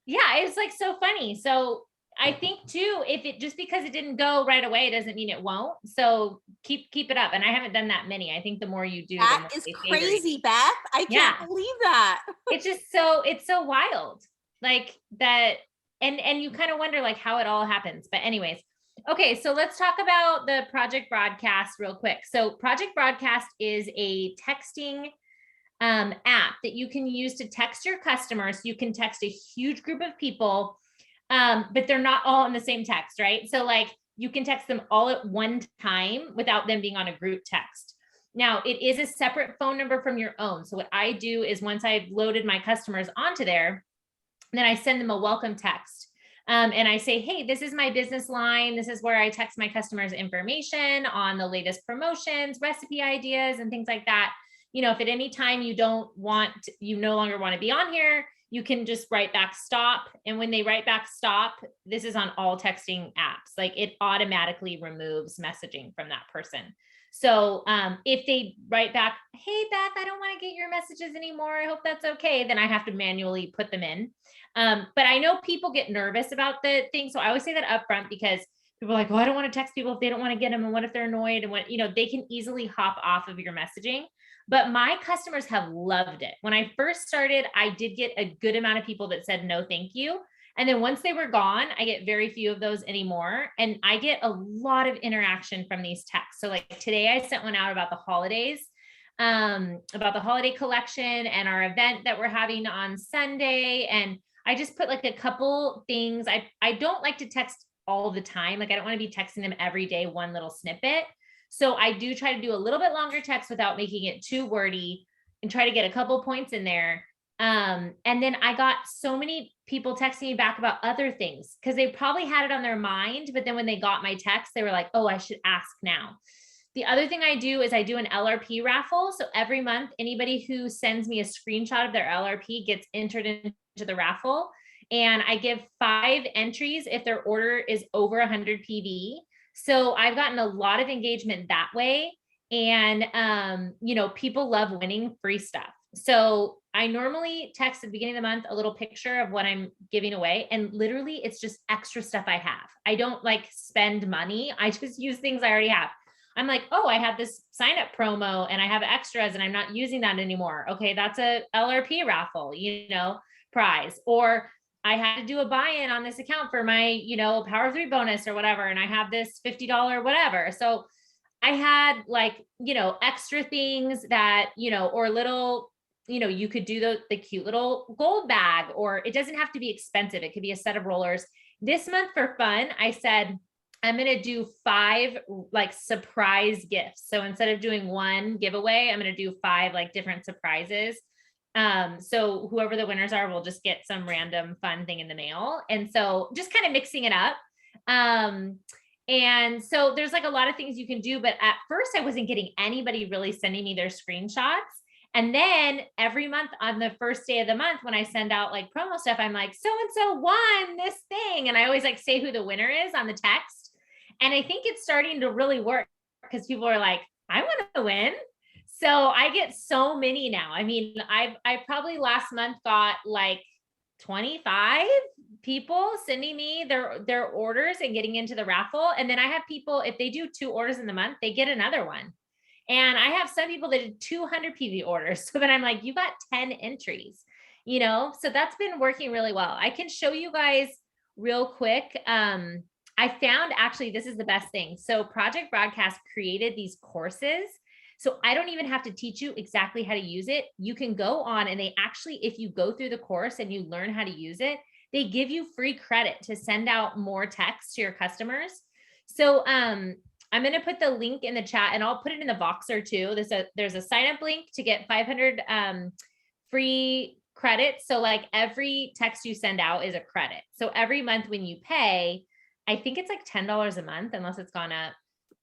Speaker 7: Yeah, it's like so funny. So I think too, if it just because it didn't go right away doesn't mean it won't. So keep it up. And I haven't done that many. I think the more you do, the
Speaker 1: That
Speaker 7: more
Speaker 1: is
Speaker 7: they favor you.
Speaker 1: crazy, Beth. I can't
Speaker 7: Yeah.
Speaker 1: believe that.
Speaker 7: It's just it's so wild. Like that, and you kind of wonder like how it all happens. But anyways, okay, so let's talk about the Project Broadcast real quick. So Project Broadcast is a texting app that you can use to text your customers. You can text a huge group of people, but they're not all in the same text, right? So like you can text them all at one time without them being on a group text. Now it is a separate phone number from your own. So what I do is once I've loaded my customers onto there, then I send them a welcome text. And I say, hey, this is my business line. This is where I text my customers information on the latest promotions, recipe ideas, and things like that. You know, if at any time you no longer want to be on here, you can just write back stop. And when they write back stop, this is on all texting apps. Like it automatically removes messaging from that person. So if they write back, hey, Beth, I don't want to get your messages anymore. I hope that's okay. Then I have to manually put them in. But I know people get nervous about the thing. So I always say that up front because people are like, well, I don't want to text people if they don't want to get them. And what if they're annoyed? And what, they can easily hop off of your messaging. But my customers have loved it. When I first started, I did get a good amount of people that said, no, thank you. And then once they were gone, I get very few of those anymore. And I get a lot of interaction from these texts. So like today I sent one out about the holidays, about the holiday collection and our event that we're having on Sunday. And I just put like a couple things. I don't like to text all the time. Like I don't want to be texting them every day, one little snippet. So I do try to do a little bit longer text without making it too wordy and try to get a couple points in there. And then I got so many people texting me back about other things because they probably had it on their mind. But then when they got my text, they were like, oh, I should ask now. The other thing I do is I do an Lrp raffle. So every month, anybody who sends me a screenshot of their Lrp gets entered into the raffle. and I give 5 entries if their order is over 100 PV. So I've gotten a lot of engagement that way. And, you know, people love winning free stuff. So I normally text at the beginning of the month a little picture of what I'm giving away. And literally it's just extra stuff I have. I don't like spend money. I just use things I already have. I'm like, oh, I have this sign up promo and I have extras and I'm not using that anymore. Okay, that's a Lrp raffle, you know, prize. Or I had to do a buy-in on this account for my, you know, Power 3 bonus or whatever. And I have this $50 whatever. So I had like, you know, extra things that, you know, or little, you know, you could do the cute little gold bag, or it doesn't have to be expensive. It could be a set of rollers. This month for fun, I said, I'm going to do 5 like surprise gifts. So instead of doing one giveaway, I'm going to do 5 like different surprises. So whoever the winners are will just get some random fun thing in the mail. And so just kind of mixing it up. And so there's like a lot of things you can do, but at first I wasn't getting anybody really sending me their screenshots. And then every month on the first day of the month, when I send out like promo stuff, I'm like, so-and-so won this thing. And I always like say who the winner is on the text. And I think it's starting to really work because people are like, I want to win. So I get so many now. I mean, I probably last month got like 25 people sending me their orders and getting into the raffle. And then I have people, if they do 2 orders in the month, they get another one. And I have some people that did 200 PV orders. So then I'm like, you got 10 entries, you know? So that's been working really well. I can show you guys real quick. I found actually, this is the best thing. So Project Broadcast created these courses. So I don't even have to teach you exactly how to use it. You can go on and they actually, if you go through the course and you learn how to use it, they give you free credit to send out more texts to your customers. So I'm going to put the link in the chat and I'll put it in the Voxer too. There's a sign up link to get 500 free credits. So like every text you send out is a credit. So every month when you pay, I think it's like $10 a month, unless it's gone up.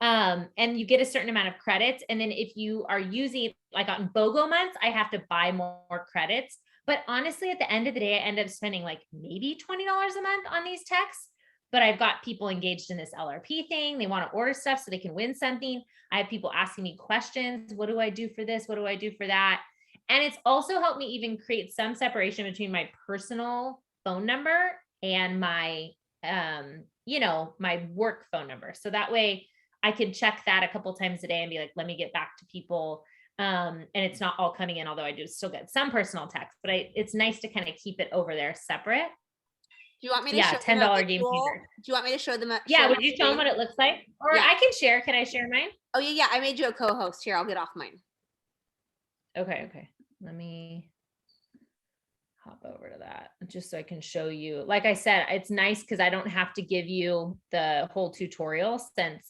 Speaker 7: And you get a certain amount of credits. And then if you are using like on BOGO months, I have to buy more credits. But honestly, at the end of the day, I end up spending like maybe $20 a month on these texts. But I've got people engaged in this LRP thing. They want to order stuff so they can win something. I have people asking me questions. What do I do for this? What do I do for that? And it's also helped me even create some separation between my personal phone number and my, you know, my work phone number. So that way I can check that a couple times a day and be like, let me get back to people. And it's not all coming in, although I do still get some personal text, but it's nice to kind of keep it over there separate.
Speaker 1: Do you want me to
Speaker 7: Yeah,
Speaker 1: show
Speaker 7: $10
Speaker 1: them a
Speaker 7: game
Speaker 1: visual?
Speaker 7: changer.
Speaker 1: Do you want me to show them?
Speaker 7: Yeah,
Speaker 1: show
Speaker 7: would
Speaker 1: them
Speaker 7: you show them what it looks like? Or
Speaker 1: Yeah.
Speaker 7: I can share. Can I share mine?
Speaker 1: Oh yeah, I made you a co-host. Here, I'll get off mine.
Speaker 7: Okay. Let me hop over to that just so I can show you. Like I said, it's nice because I don't have to give you the whole tutorial, since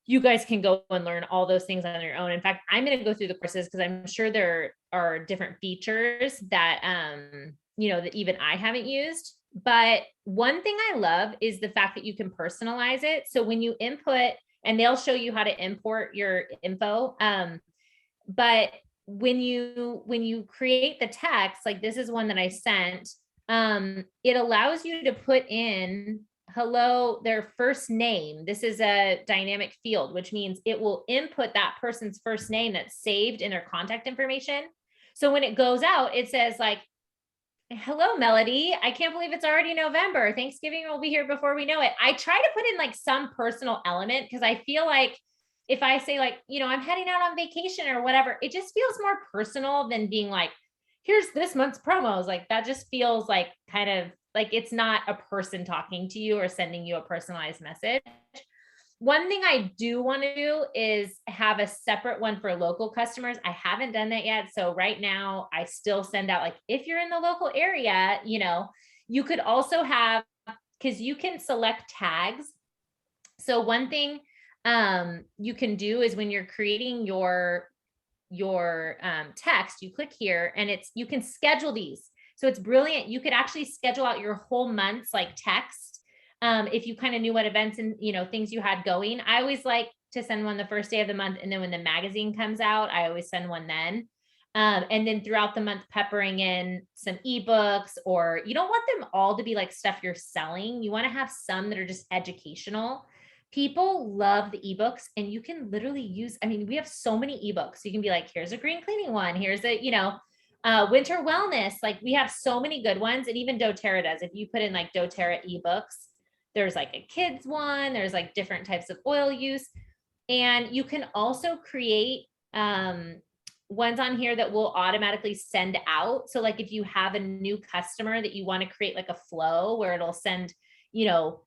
Speaker 7: you guys can go and learn all those things on your own. In fact, I'm going to go through the courses because I'm sure there are different features that, you know, that even I haven't used. But one thing I love is the fact that you can personalize it. So when you input, and they'll show you how to import your info. But when you create the text, like this is one that I sent, it allows you to put in hello, their first name. This is a dynamic field, which means it will input that person's first name that's saved in their contact information. So when it goes out, it says like, hello, Melody. I can't believe it's already November. Thanksgiving will be here before we know it. I try to put in like some personal element because I feel like if I say like, you know, I'm heading out on vacation or whatever, it just feels more personal than being like, here's this month's promos. Like that just feels like kind of like it's not a person talking to you or sending you a personalized message. One thing I do want to do is have a separate one for local customers. I haven't done that yet. So right now I still send out, like, if you're in the local area, you know, you could also have, because you can select tags. So one thing you can do is when you're creating your text, you click here and you can schedule these. So it's brilliant. You could actually schedule out your whole month's like text. If you kind of knew what events and, you know, things you had going. I always like to send one the first day of the month. And then when the magazine comes out, I always send one then. And then throughout the month, peppering in some ebooks, or you don't want them all to be like stuff you're selling. You want to have some that are just educational. People love the ebooks, and you can literally use, I mean, we have so many ebooks. You can be like, here's a green cleaning one. Here's a, winter wellness. Like we have so many good ones. And even doTERRA does. If you put in like doTERRA ebooks, there's like a kids one, there's like different types of oil use. And you can also create ones on here that will automatically send out. So like if you have a new customer that you want to create like a flow where it'll send,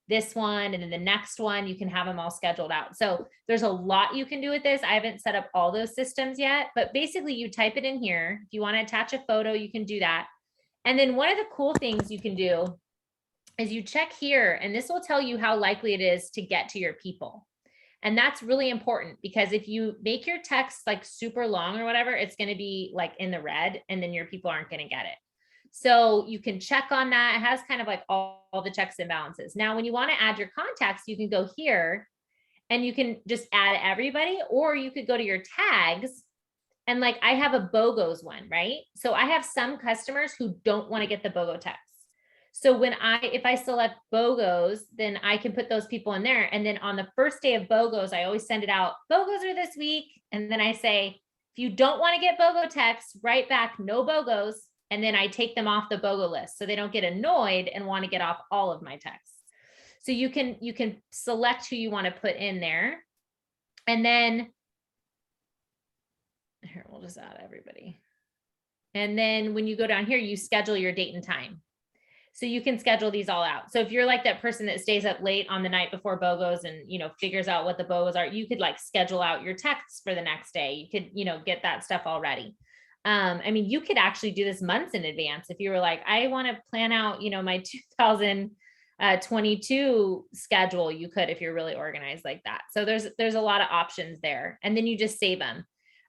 Speaker 7: this one and then the next one, you can have them all scheduled out. So there's a lot you can do with this. I haven't set up all those systems yet, but basically you type it in here. If you want to attach a photo, you can do that. And then one of the cool things you can do is you check here, and this will tell you how likely it is to get to your people. And that's really important, because if you make your text like super long or whatever, it's going to be like in the red, and then your people aren't going to get it. So you can check on that. It has kind of like all the checks and balances. Now, when you want to add your contacts, you can go here and you can just add everybody, or you could go to your tags. And like I have a BOGOs one, right? So I have some customers who don't want to get the BOGO text. So if I select BOGOs, then I can put those people in there. And then on the first day of BOGOs, I always send it out. BOGOs are this week. And then I say, if you don't want to get BOGO texts, write back no BOGOs. And then I take them off the BOGO list, so they don't get annoyed and want to get off all of my texts. So you can select who you want to put in there. And then here, we'll just add everybody. And then when you go down here, you schedule your date and time. So you can schedule these all out. So if you're like that person that stays up late on the night before BOGOs and, figures out what the BOGOs are, you could like schedule out your texts for the next day. You could, get that stuff all ready. You could actually do this months in advance. If you were like, I want to plan out, my 2022 schedule, you could, if you're really organized like that. So there's a lot of options there, and then you just save them.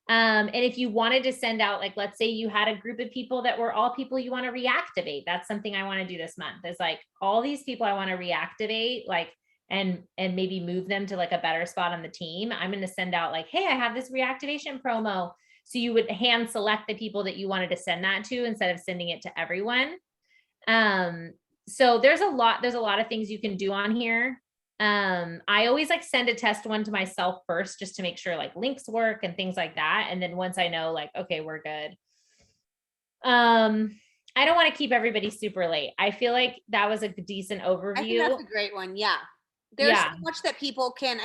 Speaker 7: And if you wanted to send out, like, let's say you had a group of people that were all people you want to reactivate. That's something I want to do this month. It's like all these people I want to reactivate, like, and maybe move them to like a better spot on the team. I'm going to send out like, hey, I have this reactivation promo. So you would hand select the people that you wanted to send that to instead of sending it to everyone. So there's a lot of things you can do on here. I always like send a test one to myself first, just to make sure like links work and things like that. And then once I know like, okay, we're good. I don't want to keep everybody super late. I feel like that was a decent overview.
Speaker 1: I think that's a great one. Yeah. There's so much that people can,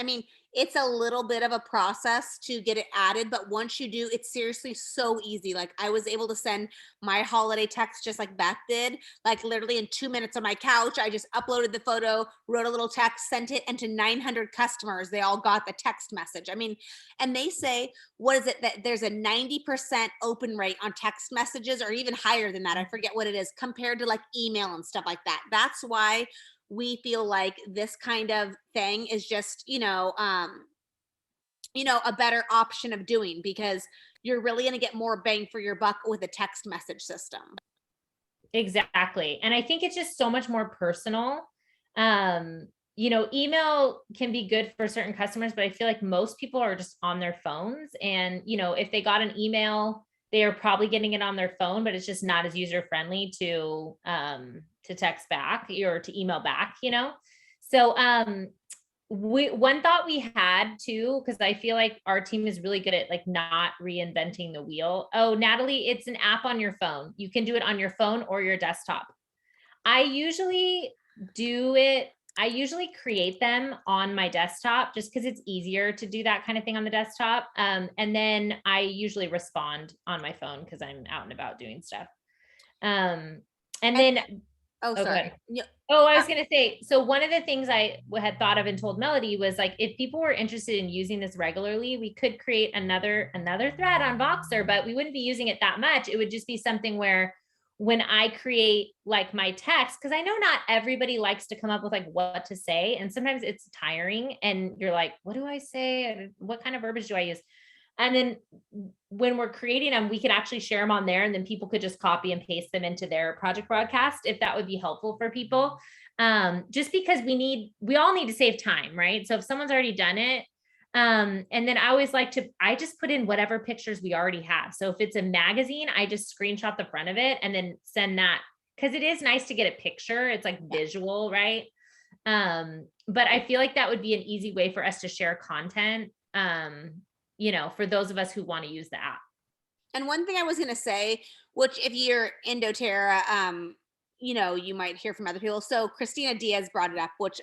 Speaker 1: it's a little bit of a process to get it added, but once you do, it's seriously so easy. Like I was able to send my holiday text just like Beth did, like literally in 2 minutes on my couch. I just uploaded the photo, wrote a little text, sent it, and to 900 customers, they all got the text message. And they say, what is it, that there's a 90% open rate on text messages, or even higher than that. I forget what it is, compared to like email and stuff like that. That's why we feel like this kind of thing is just, a better option of doing, because you're really going to get more bang for your buck with a text message system.
Speaker 7: Exactly. And I think it's just so much more personal. Email can be good for certain customers, but I feel like most people are just on their phones, and, if they got an email, they are probably getting it on their phone, but it's just not as user friendly to text back or to email back, So one thought we had too, because I feel like our team is really good at like not reinventing the wheel. Oh, Natalie, it's an app on your phone. You can do it on your phone or your desktop. I usually create them on my desktop just because it's easier to do that kind of thing on the desktop. And then I usually respond on my phone because I'm out and about doing stuff.
Speaker 1: Oh, sorry.
Speaker 7: I was going to say, so one of the things I had thought of and told Melody was like, if people were interested in using this regularly, we could create another thread on Voxer, but we wouldn't be using it that much. It would just be something where when I create like my text, because I know not everybody likes to come up with like what to say. And sometimes it's tiring and you're like, what do I say? What kind of verbiage do I use? And then when we're creating them, we could actually share them on there, and then people could just copy and paste them into their project broadcast if that would be helpful for people. Just because we all need to save time, right? So if someone's already done it, And then I just put in whatever pictures we already have. So if it's a magazine, I just screenshot the front of it and then send that, because it is nice to get a picture. It's like visual, right? But I feel like that would be an easy way for us to share content, for those of us who want to use the app.
Speaker 1: And one thing I was going to say, which if you're in doTERRA, you might hear from other people. So Christina Diaz brought it up, which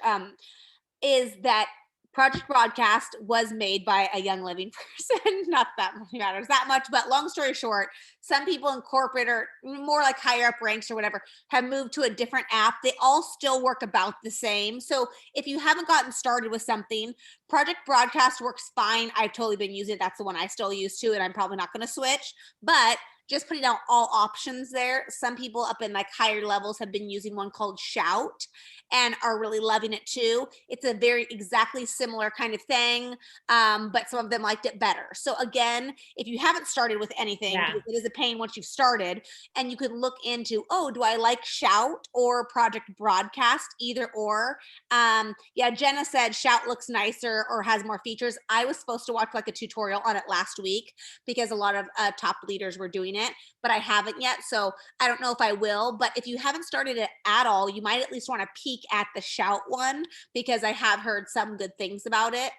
Speaker 1: is that Project Broadcast was made by a Young Living person. Not that matters that much, but long story short, some people in corporate or more like higher up ranks or whatever have moved to a different app. They all still work about the same. So if you haven't gotten started with something, Project Broadcast works fine. I've totally been using it. That's the one I still use too, and I'm probably not going to switch. But just putting out all options there. Some people up in like higher levels have been using one called Shout and are really loving it too. It's a very exactly similar kind of thing, but some of them liked it better. So again, if you haven't started with anything, because it is a pain once you've started, and you could look into, do I like Shout or Project Broadcast, either or. Jenna said Shout looks nicer or has more features. I was supposed to watch like a tutorial on it last week because a lot of top leaders were doing it, but I haven't yet. So I don't know if I will, but if you haven't started it at all, you might at least want to peek at the Shout one because I have heard some good things about it.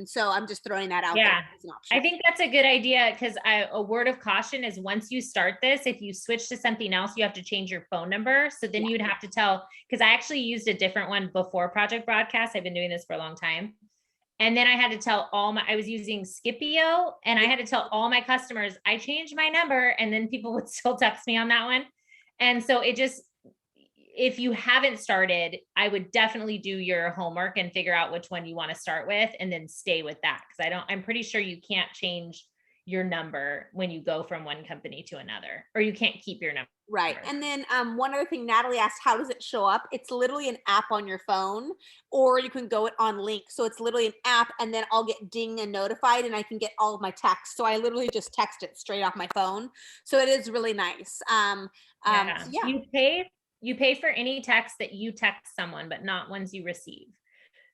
Speaker 1: So I'm just throwing that out there as an option.
Speaker 7: I think that's a good idea, because a word of caution is once you start this, if you switch to something else, you have to change your phone number. So then you'd have to tell, because I actually used a different one before Project Broadcast. I've been doing this for a long time. And then I had to tell I was using Scipio, and I had to tell all my customers, I changed my number, and then people would still text me on that one. And so if you haven't started, I would definitely do your homework and figure out which one you want to start with and then stay with that. Because I'm pretty sure you can't change your number when you go from one company to another, or you can't keep your number.
Speaker 1: Right. And then one other thing, Natalie asked, how does it show up? It's literally an app on your phone, or you can go it on link. So it's literally an app, and then I'll get ding and notified, and I can get all of my texts. So I literally just text it straight off my phone. So it is really nice.
Speaker 7: You pay for any text that you text someone, but not ones you receive.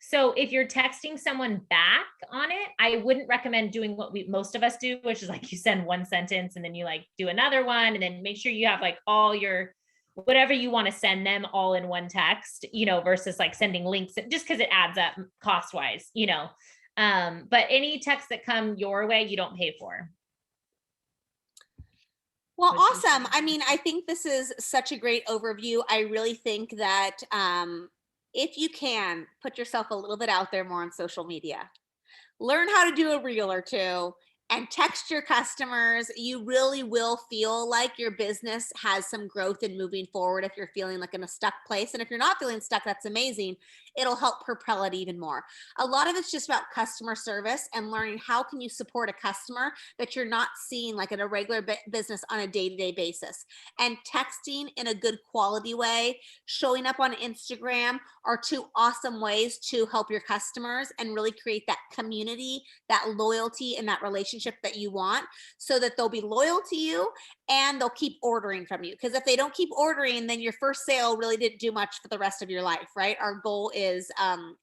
Speaker 7: So if you're texting someone back on it, I wouldn't recommend doing what most of us do, which is like you send one sentence and then you like do another one, and then make sure you have like all your whatever you want to send them all in one text, versus like sending links, just because it adds up cost wise, but any texts that come your way, you don't pay for.
Speaker 1: Well, awesome. I mean, I think this is such a great overview. I really think that if you can put yourself a little bit out there more on social media, learn how to do a reel or two, and text your customers, you really will feel like your business has some growth and moving forward if you're feeling like in a stuck place. And if you're not feeling stuck, that's amazing. It'll help propel it even more. A lot of it's just about customer service and learning how can you support a customer that you're not seeing like in a regular business on a day-to-day basis. And texting in a good quality way, showing up on Instagram are two awesome ways to help your customers and really create that community, that loyalty, and that relationship that you want, so that they'll be loyal to you and they'll keep ordering from you. Because if they don't keep ordering, then your first sale really didn't do much for the rest of your life, right? Our goal is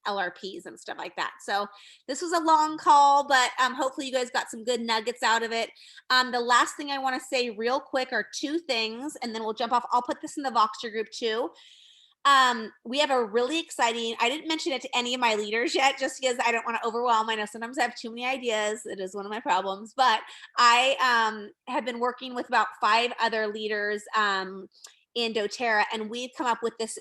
Speaker 1: LRPs and stuff like that. So this was a long call, but hopefully you guys got some good nuggets out of it. The last thing I want to say real quick are two things, and then we'll jump off. I'll put this in the Voxer group too. We have a really exciting, I didn't mention it to any of my leaders yet, just because I don't want to overwhelm. I know sometimes I have too many ideas. It is one of my problems, but I have been working with about 5 other leaders in doTERRA, and we've come up with this,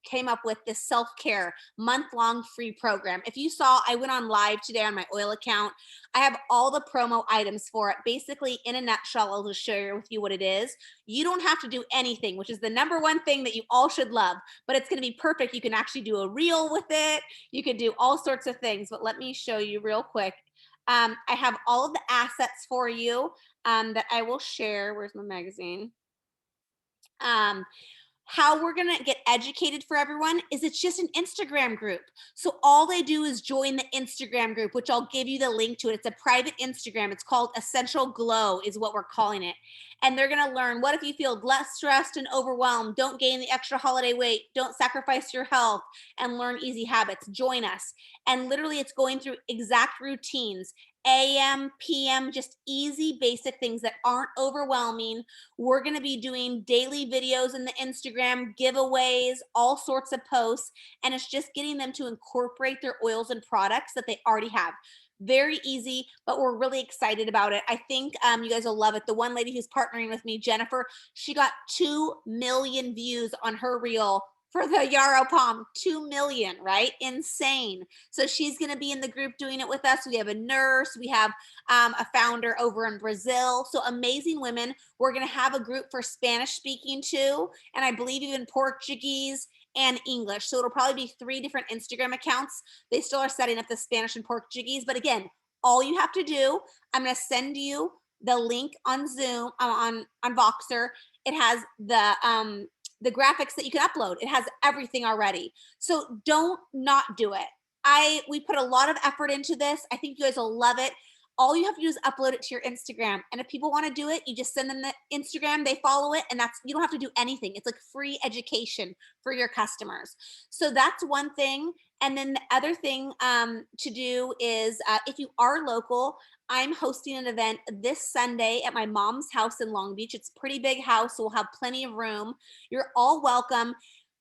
Speaker 1: came up with this self-care month-long free program. If you saw, I went on live today on my oil account. I have all the promo items for it. Basically, in a nutshell, I'll just share with you what it is. You don't have to do anything, which is the number one thing that you all should love, but it's going to be perfect. You can actually do a reel with it. You can do all sorts of things, but let me show you real quick. I have all of the assets for you that I will share. Where's my magazine? how we're going to get educated for everyone is it's just an Instagram group. So all they do is join the Instagram group, which I'll give you the link to it. It's a private Instagram. It's called Essential Glow is what we're calling it. And they're going to learn what if you feel less stressed and overwhelmed, don't gain the extra holiday weight, don't sacrifice your health, and learn easy habits. Join us. And literally it's going through exact routines, AM, PM, just easy, basic things that aren't overwhelming. We're going to be doing daily videos in the Instagram, giveaways, all sorts of posts, and it's just getting them to incorporate their oils and products that they already have. Very easy, but we're really excited about it. I think you guys will love it. The one lady who's partnering with me, Jennifer, she got 2 million views on her reel for the Yarrow Palm. 2 million, right? Insane. So she's going to be in the group doing it with us. We have a nurse. We have a founder over in Brazil. So amazing women. We're going to have a group for Spanish speaking too. And I believe even Portuguese and English. So it'll probably be 3 different Instagram accounts. They still are setting up the Spanish and Portuguese. But again, all you have to do, I'm going to send you the link on Zoom, on Voxer. It has the graphics that you can upload. It has everything already. So don't not do it. We put a lot of effort into this. I think you guys will love it. All you have to do is upload it to your Instagram. And if people want to do it, you just send them the Instagram, they follow it, and you don't have to do anything. It's like free education for your customers. So that's one thing. And then the other thing to do is if you are local, I'm hosting an event this Sunday at my mom's house in Long Beach. It's a pretty big house, so we'll have plenty of room. You're all welcome.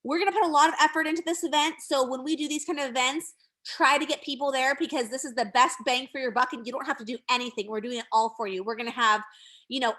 Speaker 1: We're going to put a lot of effort into this event. So when we do these kind of events, try to get people there because this is the best bang for your buck and you don't have to do anything. We're doing it all for you. We're going to have,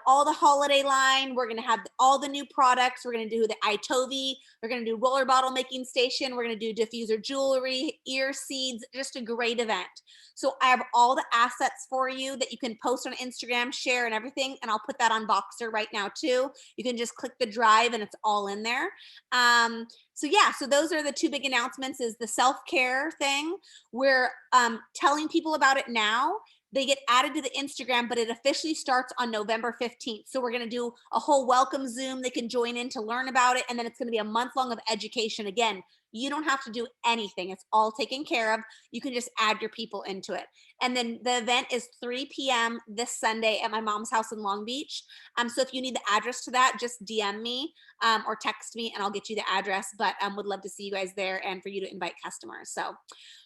Speaker 1: all the holiday line. We're going to have all the new products. We're going to do the iTovi. We're going to do roller bottle making station. We're going to do diffuser jewelry, ear seeds, just a great event. So I have all the assets for you that you can post on Instagram, share and everything. And I'll put that on Voxer right now too. You can just click the drive and it's all in there. So those are the 2 big announcements is the self-care thing. We're telling people about it now. They get added to the Instagram, but it officially starts on November 15th. So we're going to do a whole welcome Zoom. They can join in to learn about it. And then it's going to be a month long of education. Again, you don't have to do anything. It's all taken care of. You can just add your people into it. And then the event is 3 p.m. this Sunday at my mom's house in Long Beach. So if you need the address to that, just DM me or text me and I'll get you the address. But would love to see you guys there and for you to invite customers. So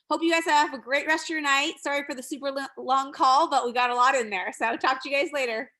Speaker 1: hope you guys have a great rest of your night. Sorry for the super long call, but we got a lot in there. So talk to you guys later.